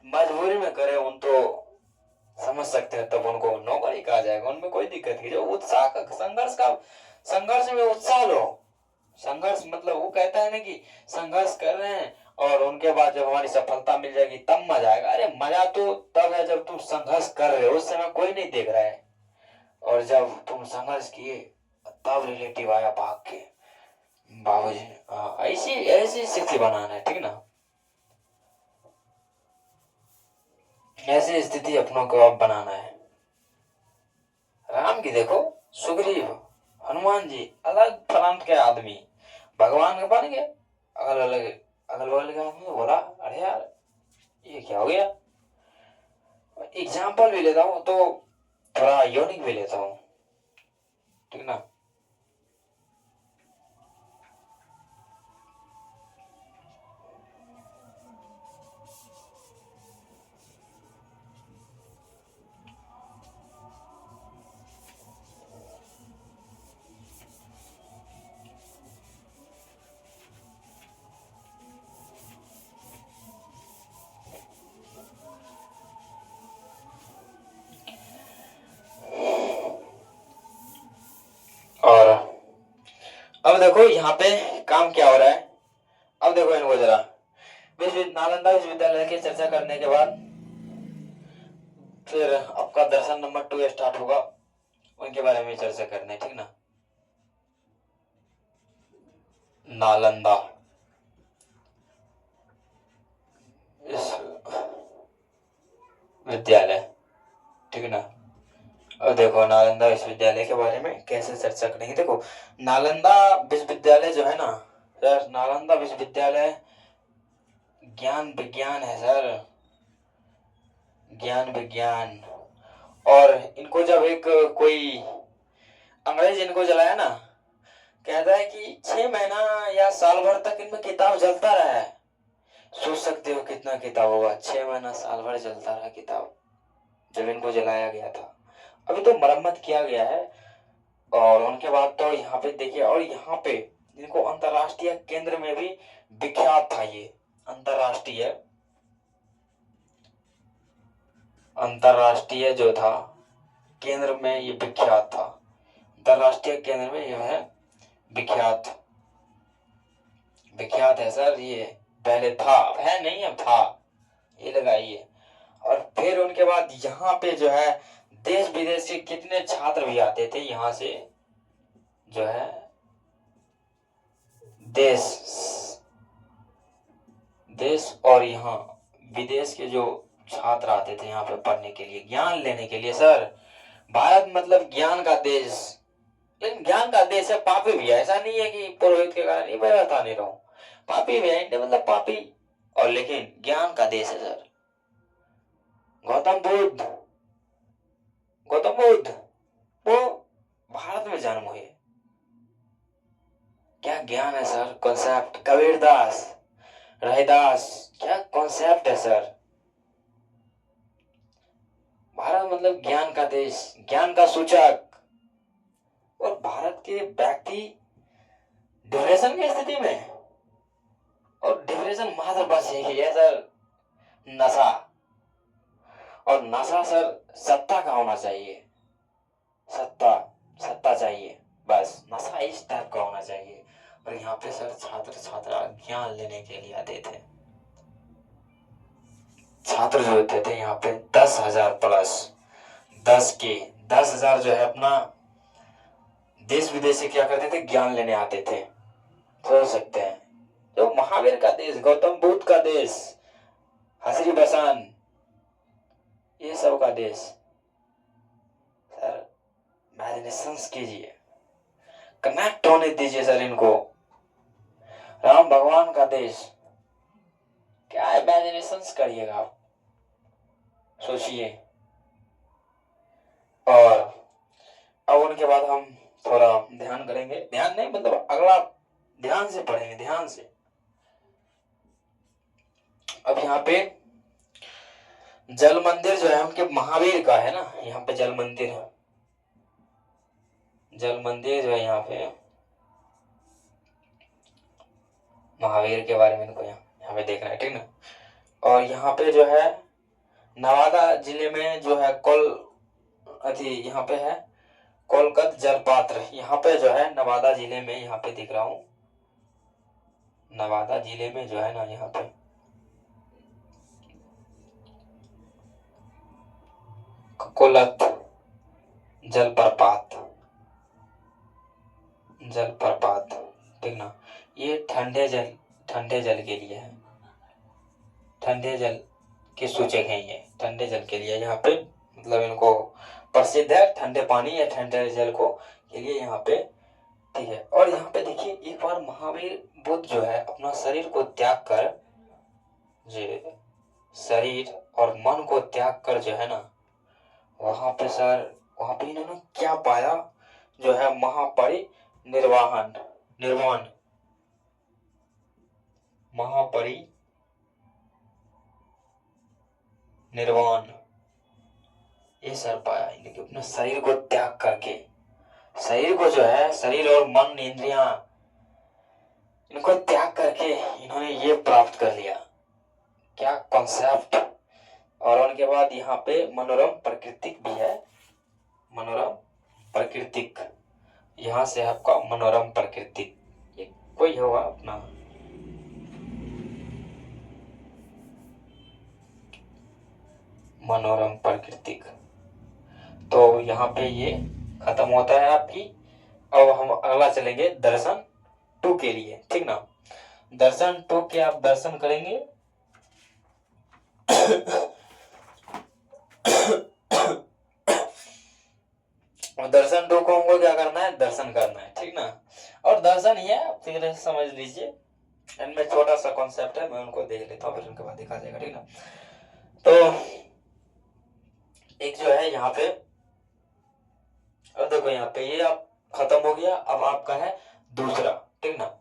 मजबूरी में करे उन तो समझ सकते हैं, तब उनको नौकरी कहा जाएगा, उनमें कोई दिक्कत नहीं। जो उत्साह का संघर्ष में उत्साह लो। संघर्ष मतलब वो कहता है ना कि संघर्ष कर रहे हैं और उनके बाद जब हमारी सफलता मिल जाएगी तब मजा आएगा। अरे मजा तो तब है जब तुम संघर्ष कर रहे हो, उस समय कोई नहीं देख रहा है, और जब तुम संघर्ष किए तब रिलेटिव आया भाग के, बाबूजी। हाँ, ऐसी ऐसी स्थिति बनाना है, ठीक ना। ऐसी स्थिति अपनों को अब बनाना है। राम की देखो, सुग्रीव, हनुमान जी अलग प्रांत के आदमी भगवान के बन गए। अगल बगल के आदमी तो बोला अरे यार ये क्या हो गया। एग्जाम्पल भी लेता हूँ तो थोड़ा यूनिक भी लेता हूँ, ठीक ना। और अब देखो यहाँ पे काम क्या हो रहा है। अब देखो इनको जरा, नालंदा विश्वविद्यालय की चर्चा करने के बाद फिर आपका दर्शन नंबर 2 स्टार्ट होगा, उनके बारे में चर्चा करने, ठीक ना। नालंदा विश्वविद्यालय, ठीक ना। अब देखो नालंदा विश्वविद्यालय के बारे में कैसे चर्चा करेंगे। देखो नालंदा विश्वविद्यालय जो है ना सर, नालंदा विश्वविद्यालय ज्ञान विज्ञान है सर, ज्ञान विज्ञान। और इनको जब एक कोई अंग्रेज इनको जलाया ना, कहता है कि 6 महीना या साल भर तक इनमें किताब जलता रहा है। सोच सकते हो कितना किताब होगा, 6 महीना साल भर जलता रहा किताब जब इनको जलाया गया था। अभी तो मरम्मत किया गया है, और उनके बाद तो यहाँ पे देखिए, और यहाँ पे इनको अंतरराष्ट्रीय केंद्र में भी विख्यात था ये। अंतरराष्ट्रीय अंतरराष्ट्रीय जो था केंद्र में ये विख्यात था, अंतरराष्ट्रीय केंद्र में यह है विख्यात। विख्यात है सर ये, पहले था, अब है नहीं, अब था, ये लगाइए। और फिर उनके बाद यहाँ पे जो है देश विदेश से कितने छात्र भी आते थे यहाँ से, जो है देश देश और यहाँ विदेश के जो छात्र आते थे यहाँ पे पढ़ने के लिए, ज्ञान लेने के लिए सर। भारत मतलब ज्ञान का देश, लेकिन ज्ञान का देश है, पापी भी है। ऐसा नहीं है कि पुरोहित के कारण, नहीं मैं बता नहीं रहा हूँ, पापी भी है इंडिया मतलब पापी, और लेकिन ज्ञान का देश है सर। गौतम बुद्ध गौतम बुद्ध वो भारत में जन्म हुए, क्या ज्ञान है सर, कॉन्सेप्ट। कबीरदास, रहीदास, क्या कॉन्सेप्ट है सर। भारत मतलब ज्ञान का देश, ज्ञान का सूचक। और भारत के व्यक्ति डिप्रेशन की स्थिति में, और डिप्रेशन मात्र बस यही है सर, नशा। और नशा सर सत्ता का होना चाहिए, सत्ता सत्ता चाहिए, बस नशा इस टाइप का होना चाहिए। और यहाँ पे सर छात्र छात्रा ज्ञान लेने के लिए आते थे। छात्र जो होते थे यहाँ पे 10,000 प्लस, 10,000 जो है अपना देश विदेश से क्या करते थे, ज्ञान लेने आते थे। सोच सकते हैं, जो महावीर का देश, गौतम बुद्ध का देश, हसरी बसान, ये सब का देश सर। इमेजिनेशंस कीजिए, कनेक्ट होने दीजिए सर इनको। राम भगवान का देश, क्या इमेजिनेशंस करिएगा आप, सोचिए। और अब उनके बाद हम थोड़ा ध्यान करेंगे, ध्यान नहीं मतलब अगला ध्यान से पढ़ेंगे, ध्यान से। अब यहाँ पे जल मंदिर जो है उनके महावीर का है ना, यहाँ पे जल मंदिर है, जल मंदिर जो है यहाँ पे महावीर के बारे में इनको यहाँ पे देखना है, ठीक ना। और यहाँ पे जो है नवादा जिले में जो है अथी यहाँ पे है कोलकत जलपात्र, यहाँ पे जो है नवादा जिले में, यहाँ पे दिख रहा हूँ, नवादा जिले में जो है ना यहाँ पे कोलत जलप्रपात, जलप्रपात, ठीक ना। ये ठंडे जल के लिए है, ठंडे जल के सूचक हैं ये, ठंडे जल के लिए यहाँ पे, मतलब इनको प्रसिद्ध है ठंडे पानी या ठंडे जल को के लिए यहाँ पे, ठीक है। और यहाँ पे देखिए एक बार महावीर बुद्ध जो है अपना शरीर को त्याग कर, जो शरीर और मन को त्याग कर जो है ना, वहां पे सर, वहां पे इन्होंने क्या पाया, जो है महापरि निर्वाहन निर्वाण, महापरि निर्वाण, ये सर पाया इन्होंने अपने शरीर को त्याग करके, शरीर को जो है, शरीर और मन इंद्रियां इनको त्याग करके इन्होंने ये प्राप्त कर लिया, क्या कॉन्सेप्ट। और उनके बाद यहाँ पे मनोरम प्राकृतिक भी है, मनोरम प्राकृतिक, यहाँ से आपका मनोरम प्राकृतिक, ये कोई होगा अपना, मनोरम प्राकृतिक। तो यहाँ पे ये खत्म होता है आपकी। अब हम अगला चलेंगे दर्शन 2 के लिए, ठीक ना। दर्शन 2 के आप दर्शन करेंगे और दर्शन 2 को हमको क्या करना है, दर्शन करना है, ठीक ना। और दर्शन ही है, आप ठीक से समझ लीजिए, इनमें छोटा सा कॉन्सेप्ट है, मैं उनको देख लेता हूँ फिर उनके बाद दिखा जाएगा, ठीक ना। तो एक जो है यहाँ पे, अब देखो यहाँ पे ये आप खत्म हो गया, अब आपका है दूसरा, ठीक ना।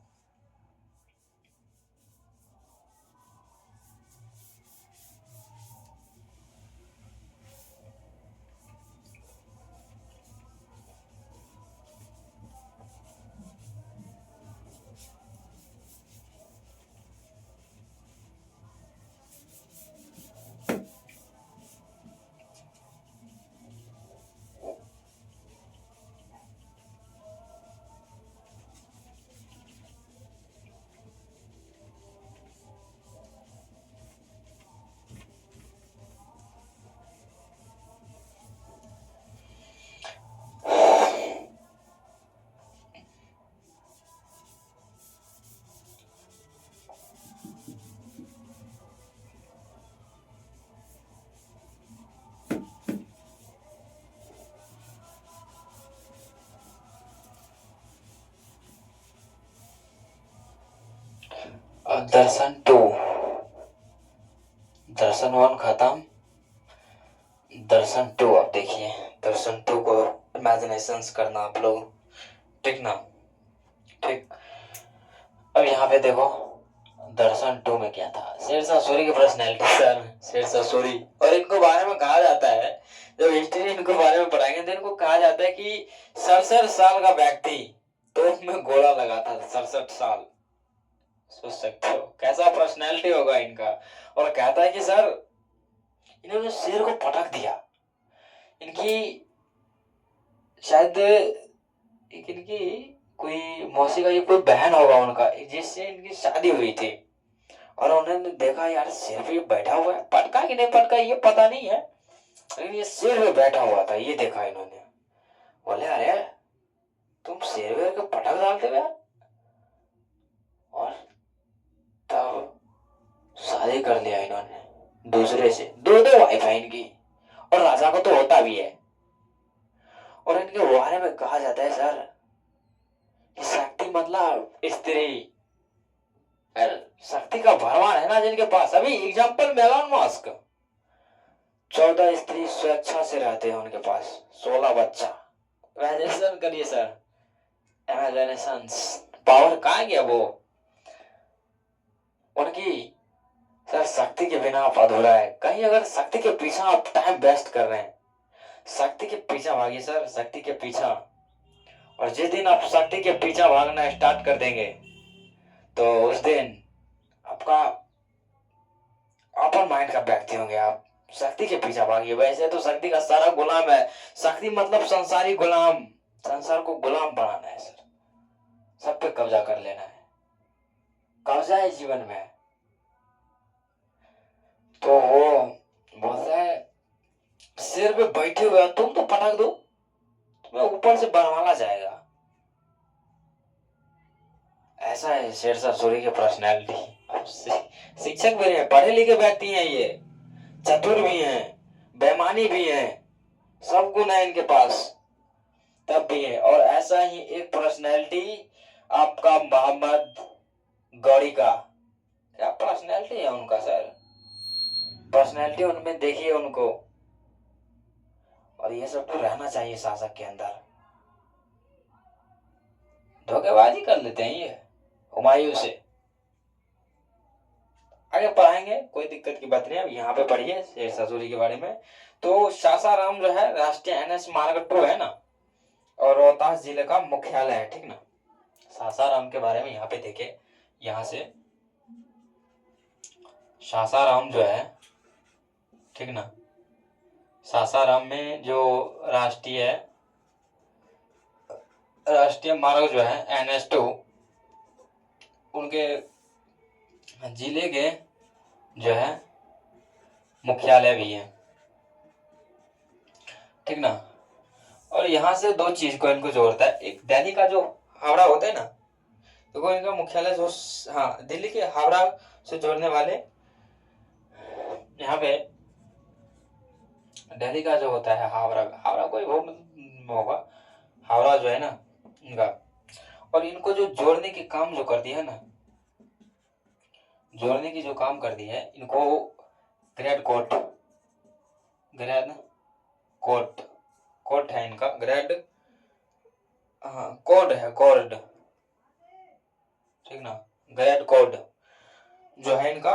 दर्शन 2, दर्शन 1 खत्म, दर्शन 2 आप देखिए, दर्शन 2 को इमेजिनेशन करना आप लोग, ठीक ना, ठीक। अब यहाँ पे देखो दर्शन 2 में क्या था, शेरशाह सूरी की पर्सनैलिटी सर, शेरशाह सूरी, और इनको बारे में कहा जाता है, जब हिस्ट्री इनको बारे में पढ़ाएंगे तो इनको कहा जाता है कि 67 साल का व्यक्ति तोप में गोला लगा था, 67 साल, सोच सकते हो कैसा पर्सनैलिटी होगा इनका। और कहता है कि सर इन्होंने शेर को पटक दिया, इनकी शायद इनकी कोई मौसी का ये कोई बहन होगा उनका, जिससे इनकी शादी हुई थी, और उन्होंने देखा यार शेर पे बैठा हुआ है, पटका कि नहीं पटका ये पता नहीं है, लेकिन ये शेर पे बैठा हुआ था, ये देखा इन्होंने, बोले अरे तुम शेर वेर को पटक डालते हो यार, और तब शादी कर लिया इन्होंने दूसरे से, दो वाइफ है इनकी, और राजा को तो होता भी है। और इनके बारे में कहा जाता है सर कि शक्ति मतलब स्त्री, शक्ति का भरमार है ना जिनके पास। अभी एग्जाम्पल मेलन मास्क, 14 स्त्री स्वेच्छा से रहते हैं उनके पास, 16 बच्चा, इमेजिनेशन करिए सर, इमेजिनेशन पावर कहाँ गया वो उनकी, सर शक्ति के बिना आप अधूरा है। कहीं अगर शक्ति के पीछे आप टाइम वेस्ट कर रहे हैं, शक्ति के पीछे भागिए सर, शक्ति के पीछा, और जिस दिन आप शक्ति के पीछे भागना स्टार्ट कर देंगे तो उस दिन आपका ओपन माइंड का व्यक्ति होंगे आप, शक्ति के पीछे भागी। वैसे तो शक्ति का सारा गुलाम है। शक्ति मतलब संसारी गुलाम, संसार को गुलाम बनाना है सर, सब पे कब्जा कर लेना है, कब्जा है जीवन में। तो वो बोलता है सिर पे बैठे हुए तुम तो पटक दो, तुम्हें ऊपर से बरवाला जाएगा। ऐसा है शेरशाह सूरी की पर्सनैलिटी। शिक्षक भी हैं, पढ़े लिखे व्यक्ति हैं, ये चतुर भी हैं, बेईमानी भी है, सब गुण है इनके पास, तब भी है। और ऐसा ही एक पर्सनैलिटी आपका मोहम्मद गौरी का, क्या पर्सनैलिटी है उनका सर, पर्सनैलिटी उनमें देखिए उनको। और ये सब तो रहना चाहिए शासक के अंदर। धोखेबाजी कर लेते हैं ये हुमायूं से। आगे पढ़ाएंगे, कोई दिक्कत की बात नहीं। अब यहाँ पे पढ़िए शेरशाह सूरी के बारे में। तो सासाराम जो है राष्ट्रीय एनएस मार्ग 2 है ना, और रोहतास जिले का मुख्यालय है, ठीक ना। सासाराम के बारे में यहाँ पे देखे, यहाँ से सासाराम जो है, ठीक ना, सासाराम में जो राष्ट्रीय मार्ग जो है NS2, उनके जिले के जो है मुख्यालय भी है, ठीक ना। और यहाँ से दो चीज को इनको जोड़ता है, एक दिल्ली का जो हावड़ा होता है ना, तो वो इनका मुख्यालय जो, हाँ, दिल्ली के हावड़ा से जोड़ने वाले, यहाँ पे दिल्ली का जो होता है हावड़ा कोई वो होगा, हावड़ा जो है ना इनका। और इनको जो जोड़ने की काम जो कर दी है ना, जोड़ने की जो काम कर दी है इनको, ग्रेड कोट है इनका, ग्रेड, हाँ कोड है, कोड, ठीक ना, ग्रेड कोड जो है इनका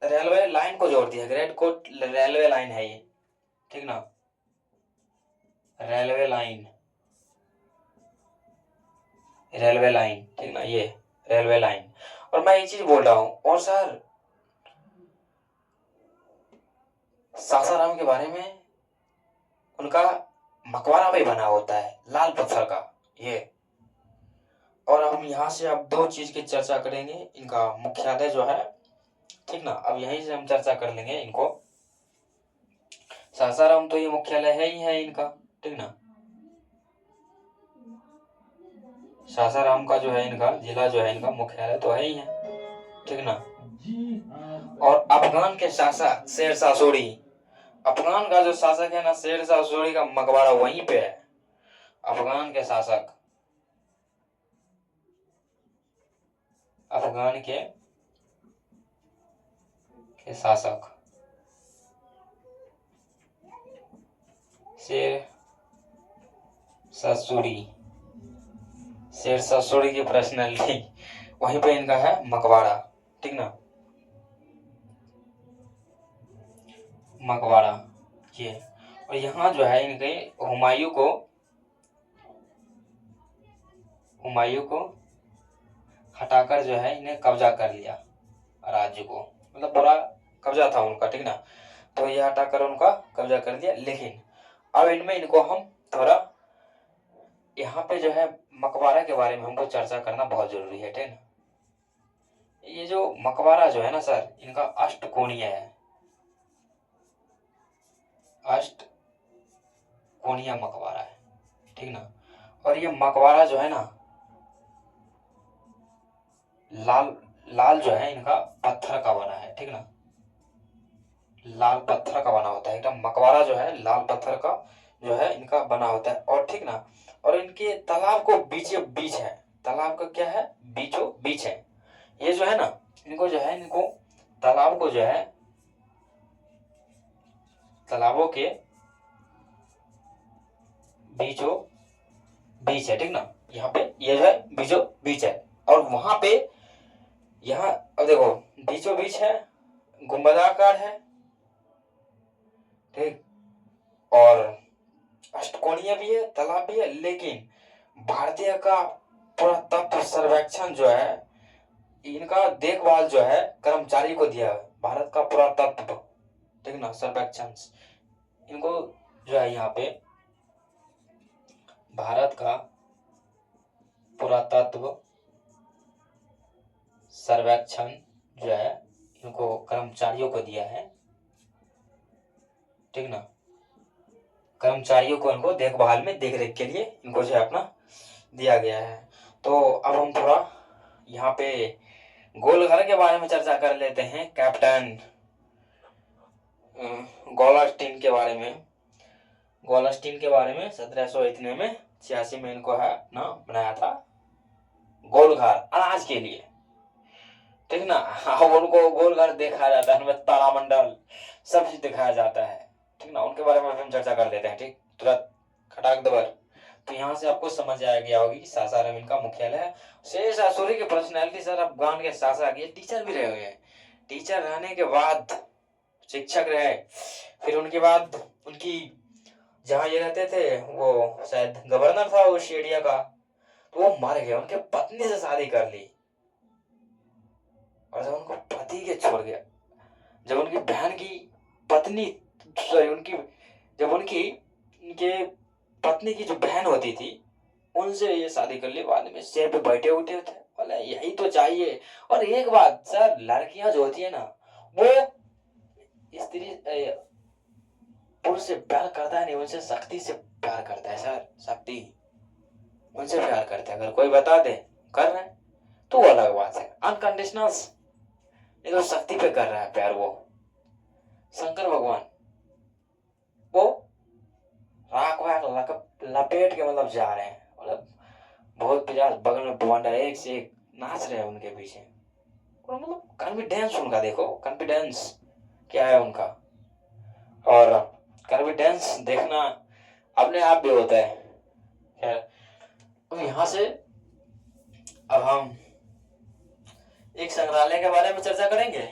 रेलवे लाइन को जोड़ती है। ग्रेड कोड रेलवे लाइन है ये, ठीक ना, रेलवे लाइन, ठीक ना, ये रेलवे लाइन। और मैं ये चीज बोल रहा हूं, और सर सासाराम के बारे में उनका मकबरा भी बना होता है लाल पत्थर का ये। और हम यहाँ से अब दो चीज की चर्चा करेंगे, इनका मुख्यालय जो है, ठीक ना, अब यहीं से हम चर्चा कर लेंगे इनको। सासाराम तो ये मुख्यालय है ही है इनका, ठीक ना, सासाराम का जो है इनका जिला जो है इनका मुख्यालय तो है ही है, ठीक ना। और अफगान के शासक शेरशाह सूरी, अफगान का जो शासक है ना शेरशाह सूरी का मकबरा वहीं पे है। अफगान के शासक, अफगान के शासक शेरशाह सूरी की पर्सनैलिटी वहीं पे इनका है मकबरा, ठीक ना, मकबरा ये। और यहाँ जो है इनके हुमायूं को हटाकर जो है इन्हें कब्जा कर लिया, राज्य को, मतलब पूरा कब्जा था उनका, ठीक ना। तो ये हटाकर उनका कब्जा कर दिया। लेकिन अब इनमें इनको हम थोड़ा यहाँ पे जो है मकबरा के बारे में हमको चर्चा करना बहुत जरूरी है, ठीक ना। ये जो मकबरा जो है ना सर, इनका अष्टकोणीय है, अष्टकोणीय मकबरा है, ठीक ना। और ये मकबरा जो है ना लाल जो है इनका पत्थर का बना है, ठीक ना, लाल पत्थर का बना होता है एकदम। मकबरा जो है लाल पत्थर का जो है इनका बना होता है, और ठीक ना। और इनके तालाब को बीचों बीच है, तालाब का क्या है, बीचों बीच है। ये जो है ना इनको जो है, इनको तालाब को जो है, तालाबों के बीचों बीच है, ठीक ना। यहाँ पे ये जो है बीचों बीच है, और वहां पे यहाँ अब देखो बीचों बीच है, गुंबदाकार है, ठीक, और अष्टकोणीय भी है, तालाब भी है। लेकिन भारतीय का पुरातत्व सर्वेक्षण जो है, इनका देखभाल जो है कर्मचारी को दिया है, भारत का पुरातत्व ठीक ना, सर्वेक्षण। इनको जो है यहाँ पे भारत का पुरातत्व सर्वेक्षण जो है इनको कर्मचारियों को दिया है, ठीक ना। कर्मचारियों को इनको देखभाल में देख रेख के लिए इनको जो है अपना दिया गया है। तो अब हम थोड़ा यहाँ पे गोलघर के बारे में चर्चा कर लेते हैं। कैप्टन गोलास्टीन के बारे में। गोलास्टीन के बारे में 1700 इतने में 86 में इनको है ना बनाया था गोलघर अनाज के लिए, ठीक ना। अब उनको गोलघर देखा जाता है, उनमें तारामंडल सब चीज दिखाया जाता है, ठीक ना। उनके बारे में हम चर्चा कर लेते हैं, ठीक, तुरंत खटाक दबर। तो यहाँ से आपको समझ आ गया होगी सासाराम इनका मुख्यालय है। शेष आसुरी की पर्सनैलिटी सर अफगान के शासक, ये टीचर भी रहे हुए हैं। टीचर रहने के बाद शिक्षक रहे, फिर उनके बाद उनकी जहाँ ये रहते थे वो शायद गवर्नर था उस एरिया का, तो वो मर गए, उनके पत्नी से शादी कर ली। और जब उनको पति के छोड़ गया, जब उनकी बहन की पत्नी सॉरी उनकी जब उनकी उनके पत्नी की जो बहन होती थी उनसे ये शादी कर ली, बाद में शेर पे बैठे उठे थे, बोले यही तो चाहिए। और एक बात सर, लड़कियां जो होती है ना वो स्त्री पुरुष से प्यार करता है नहीं, उनसे शक्ति से प्यार करता है सर, शक्ति उनसे प्यार करता है। अगर कोई बता दे कर रहे हैं तो वो अलग बात है, अनकंडीशनल। ये तो शक्ति पे कर रहा है प्यार वो। शंकर भगवान वो राख वाख लपेट के मतलब जा रहे हैं, मतलब बहुत पिजाज बगल में बवंडर एक से एक नाच रहे हैं उनके पीछे। और मतलब कॉन्फिडेंस उनका देखो, कॉन्फिडेंस क्या है उनका। और कॉन्फिडेंस देखना अपने आप भी होता है। खैर तो यहाँ से अब हम एक संग्रहालय के बारे में चर्चा करेंगे।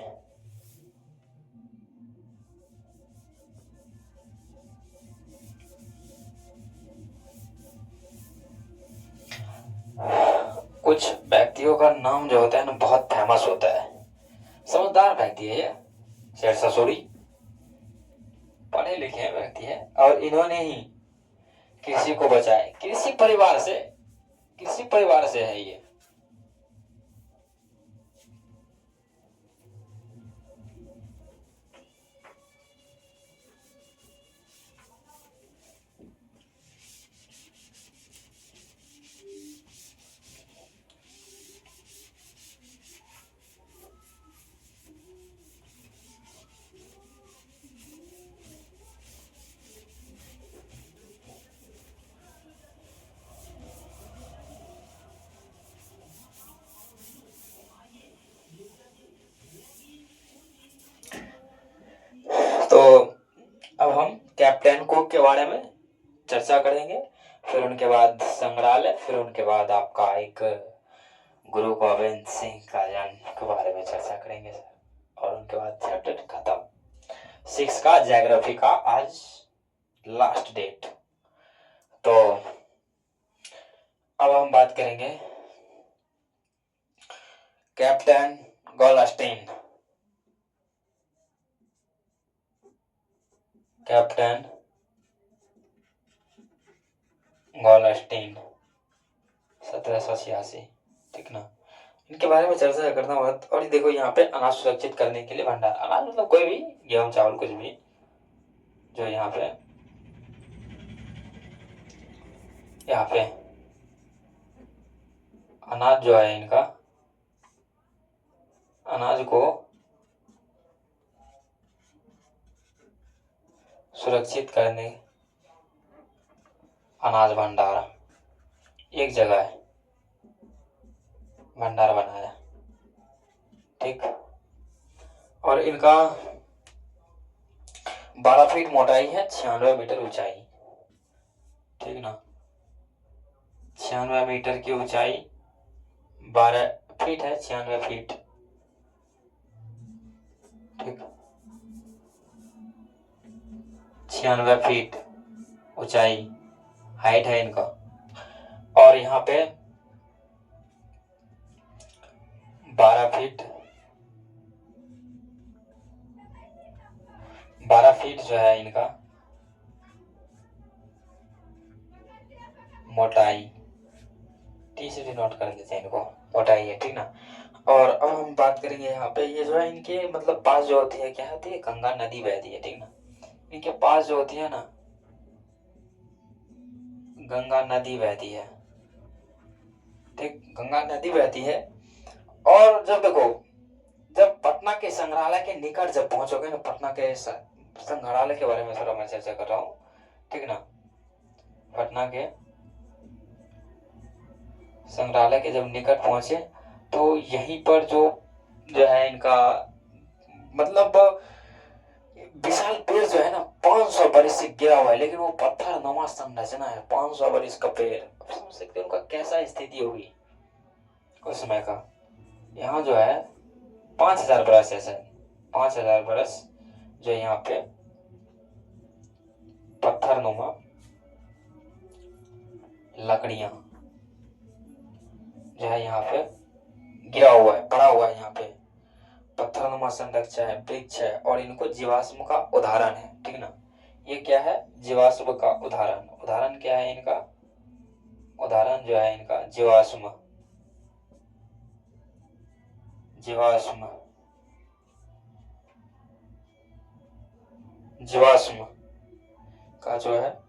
कुछ व्यक्तियों का नाम जो होता है ना बहुत फेमस होता है, समझदार व्यक्ति है ये शेरशाह सूरी, पढ़े लिखे व्यक्ति है। और इन्होंने ही कृषि को बचाया, कृषि परिवार से है ये। तो अब हम कैप्टन कुक के बारे में चर्चा करेंगे, फिर उनके बाद संग्रहालय, फिर उनके बाद आपका एक गुरु गोविंद सिंह का जन्म के बारे में चर्चा करेंगे सर, और उनके बाद चैप्टर खत्म। 6 का ज्योग्राफी का आज लास्ट डेट। तो अब हम बात करेंगे कैप्टन गोलास्टीन। कैप्टन गोलास्टीन 1786, ठीक ना। इनके बारे में चर्चा करना बहुत। और देखो यहाँ पे अनाज सुरक्षित करने के लिए भंडार, अनाज मतलब कोई भी गेहूं चावल कुछ भी, जो यहाँ पे अनाज जो है इनका, अनाज को सुरक्षित करने अनाज भंडार एक जगह है, भंडार बनाया, ठीक। और इनका 12 फीट मोटाई है, 96 मीटर ऊंचाई, ठीक ना। 96 मीटर की ऊंचाई, 12 फीट है, 96 फीट, ठीक। 96 फीट ऊंचाई हाइट है इनका। और यहाँ पे 12 12 फीट जो है इनका मोटाई, टी से डिनोट कर देते हैं इनको, मोटाई है, ठीक ना। और अब हम बात करेंगे यहाँ पे, ये जो है इनके मतलब पास जो होती है, क्या होती है, गंगा नदी बहती है, ठीक ना। इनके पास जो होती है ना, गंगा नदी बहती है, ठीक, गंगा नदी बहती है। और जब देखो, जब पटना के संग्रहालय के निकट जब पहुंचोगे ना, पटना के संग्रहालय के बारे में थोड़ा मैं चर्चा कर रहा हूँ, ठीक ना। पटना के संग्रहालय के जब निकट पहुंचे तो यहीं पर जो है इनका मतलब विशाल पेड़ जो है ना, 500 बरस से गिरा हुआ है, लेकिन वो पत्थर नुमा संरचना है, 500 बरस का पेड़। आप समझ सकते हैं उनका कैसा स्थिति होगी उस समय का। यहाँ जो है 5,000 बरस है सर, 5,000 बरस जो यहाँ पे पत्थर नुमा लकड़ियां जो है यहाँ पे गिरा हुआ है, पड़ा हुआ है, यहाँ पे पत्थरनुमा संरचना है, वृक्ष है, और इनको जीवाश्म का उदाहरण है, ठीक ना। ये क्या है, जीवाश्म का उदाहरण। उदाहरण क्या है इनका, उदाहरण जो है इनका जीवाश्म, जीवाश्म, जीवाश्म का जो है,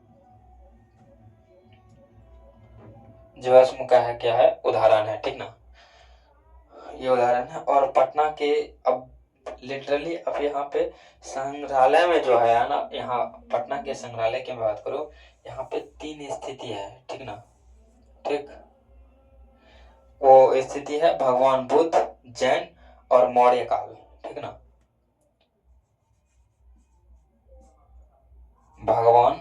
जीवाश्म का है, क्या है, उदाहरण है, ठीक ना। ये उदाहरण है। और पटना के अब लिटरली अब यहाँ पे संग्रहालय में जो है ना, यहाँ पटना के संग्रहालय की मैं बात करूँ, यहाँ पे 3 स्थिति है, ठीक ना, ठीक। वो स्थिति है भगवान बुद्ध, जैन और मौर्य काल, ठीक ना। भगवान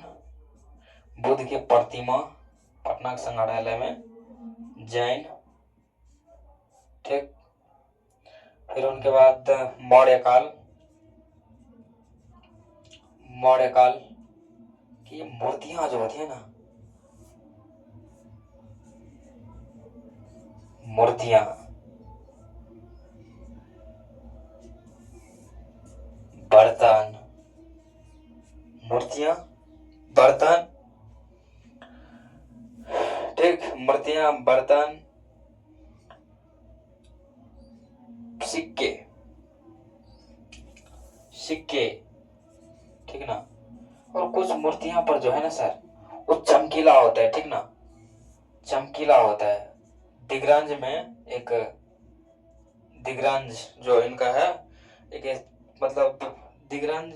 बुद्ध की प्रतिमा पटना के संग्रहालय में, जैन, ठीक। फिर उनके बाद मौर्य काल, मौर्य काल की मूर्तियां जो होती है ना, मूर्तियां, बर्तन, मूर्तियां, बर्तन, ठीक, मूर्तियां, बर्तन, सिक्के, सिक्के, ठीक ना। और कुछ मूर्तियां पर जो है ना सर, वो चमकीला होता है, ठीक ना, चमकीला होता है। दिग्रांज में एक, दिग्रांज जो इनका है एक, मतलब दिग्रांज,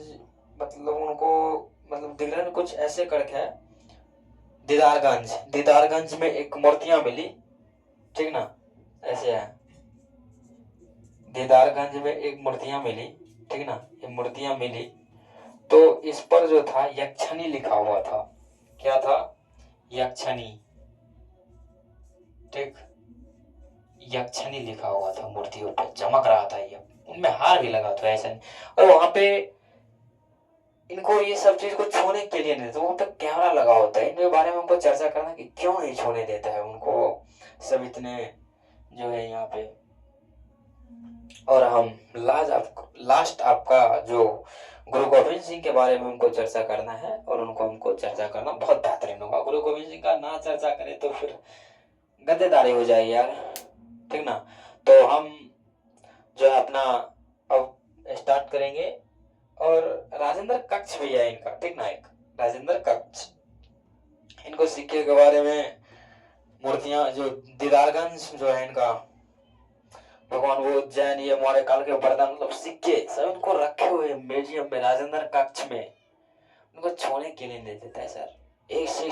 मतलब उनको, मतलब दिग्रांज कुछ ऐसे करके है, दीदारगंज, दीदारगंज में एक मूर्तियां मिली, ठीक ना, ऐसे है, दीदारगंज में एक मूर्तियां मिली, ठीक ना, ये मूर्तियां मिली। तो इस पर जो था यक्षनी लिखा हुआ था, क्या था, यक्षनी, ठीक, यक्षनी लिखा हुआ था, मूर्तियों पे चमक रहा था ये, उनमें हार भी लगा था, ऐसा नहीं। और वहां पे इनको ये सब चीज को छूने के लिए नहीं, तो वहां पे कैमरा लगा होता है, इनके बारे में हमको चर्चा करना कि क्यों नहीं छूने देता है उनको सब इतने जो है यहाँ पे। और हम लास्ट आपका जो गुरु गोविंद सिंह के बारे में उनको चर्चा करना है, और उनको हमको चर्चा करना बहुत बेहतरीन होगा। गुरु गोविंद सिंह का ना चर्चा करें तो फिर गद्देदारी हो जाएगी यार, ठीक ना। तो हम जो है अपना अब स्टार्ट करेंगे। और राजेंद्र कक्ष भी है इनका, ठीक ना, एक राजेंद्र कक्ष, इनको सिक्के के बारे में, मूर्तियां जो दीदारगंज जो है इनका, भगवान वो जैन, ये मौर्य काल के बर्तन, मतलब सिक्के सब इनको रखे हुए म्यूजियम में, राजेंद्र कक्ष में, उनको छूने के लिए नहीं देता है सर। एक से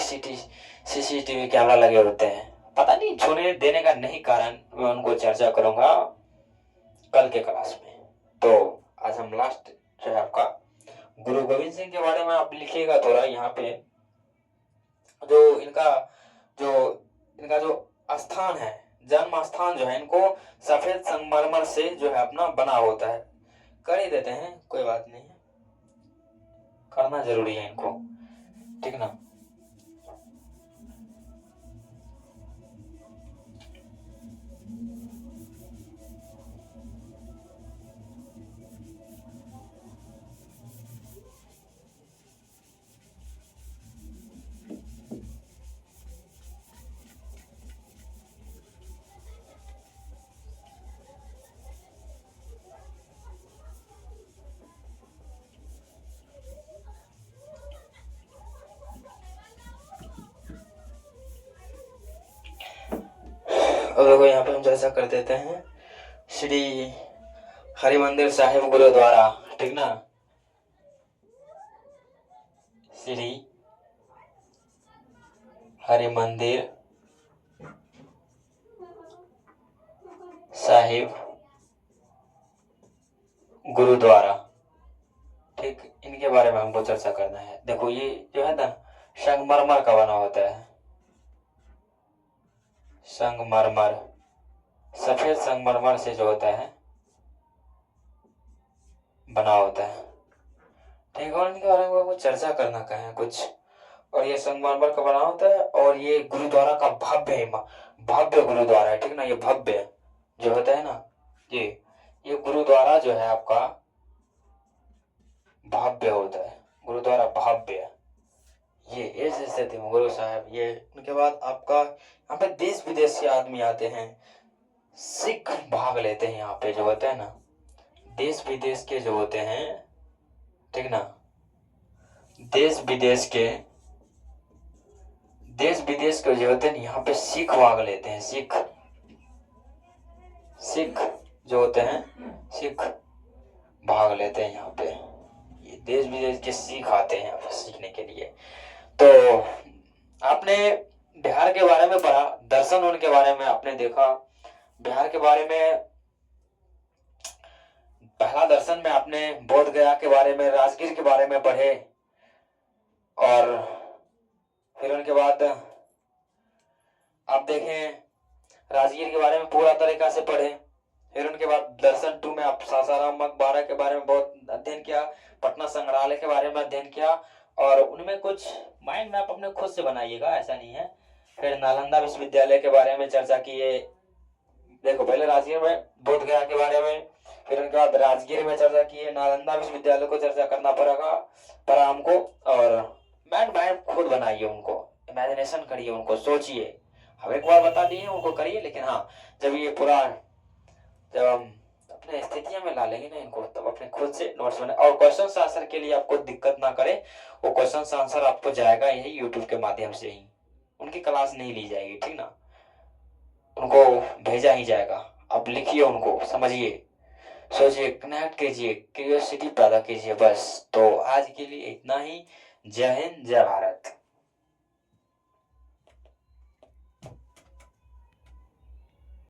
सीसीटीवी कैमरा लगे होते हैं, पता नहीं छूने देने का नहीं कारण, मैं उनको चर्चा करूंगा कल के क्लास में। तो आज हम लास्ट जो है आपका गुरु गोविंद सिंह के बारे में आप लिखिएगा थोड़ा यहाँ पे, जो इनका जो इनका जो स्थान है, जन्म स्थान जो है, इनको सफेद संगमरमर से जो है अपना बना होता है। कर ही देते हैं, कोई बात नहीं है, करना जरूरी है इनको, ठीक ना। अब देखो यहाँ पे हम चर्चा कर देते हैं श्री हरिमंदिर साहिब गुरुद्वारा, ठीक ना। श्री हरिमंदिर साहिब गुरुद्वारा, ठीक, इनके बारे में हमको चर्चा करना है। देखो ये जो है ना संगमरमर का बना होता है, संगमरमर, सफेद संगमरमर से जो होता है बना होता है, ठीक। और इनके बारे में हमको चर्चा करना का है कुछ। और ये संगमरमर का बना होता है और ये गुरुद्वारा का भव्य है, भव्य गुरुद्वारा है, ठीक ना। ये भव्य जो होता है ना, ये गुरुद्वारा जो है आपका भव्य होता है, गुरुद्वारा भव्य। ये इस स्थिति में गुरु साहब, ये उनके बाद आपका यहाँ पे देश विदेश से आदमी आते हैं, सिख भाग लेते हैं यहाँ पे, जो होते हैं ना देश विदेश के जो होते हैं, ठीक ना, देश विदेश के जो होते हैं यहाँ पे सिख भाग लेते हैं, सिख जो होते हैं, सिख भाग लेते हैं यहाँ पे। ये देश विदेश के सिख आते हैं यहाँ पे सीखने के लिए। तो आपने बिहार के बारे में पढ़ा, दर्शन उनके बारे में आपने देखा, बिहार के बारे में पहला दर्शन में आपने बोध गया के बारे में, राजगीर के बारे में पढ़े, और फिर उनके बाद आप देखें राजगीर के बारे में पूरा तरीका से पढ़े। फिर उनके बाद दर्शन 2 में आप सासाराम मकबरा के बारे में बहुत अध्ययन किया, पटना संग्रहालय के बारे में अध्ययन किया, और उनमें कुछ माइंड मैप अपने खुद से बनाइएगा, ऐसा नहीं है। फिर नालंदा विश्वविद्यालय के बारे में चर्चा किए। देखो पहले राजगीर में बोध गया के बारे में, फिर उनके बाद राजगीर में चर्चा किए, नालंदा विश्वविद्यालय को चर्चा करना पड़ा हमको। और माइंड मैप खुद बनाइए, उनको इमेजिनेशन करिए, उनको सोचिए। हम एक बार बता दिए उनको करिए, लेकिन हाँ जब ये पूरा जब हम अपने स्थितियों में ला लेंगे ना इनको, तब अपने खुद से नोट्स बने। और क्वेश्चन आंसर के लिए आपको दिक्कत ना करे, वो क्वेश्चन आंसर आपको जाएगा यही यूट्यूब के माध्यम से ही, उनकी क्लास नहीं ली जाएगी, ठीक ना, उनको भेजा ही जाएगा। आप लिखिए, उनको समझिए, सोचिए, कनेक्ट कीजिए, क्यूरियोसिटी पैदा कीजिए, बस। तो आज के लिए इतना ही। जय हिंद, जय भारत।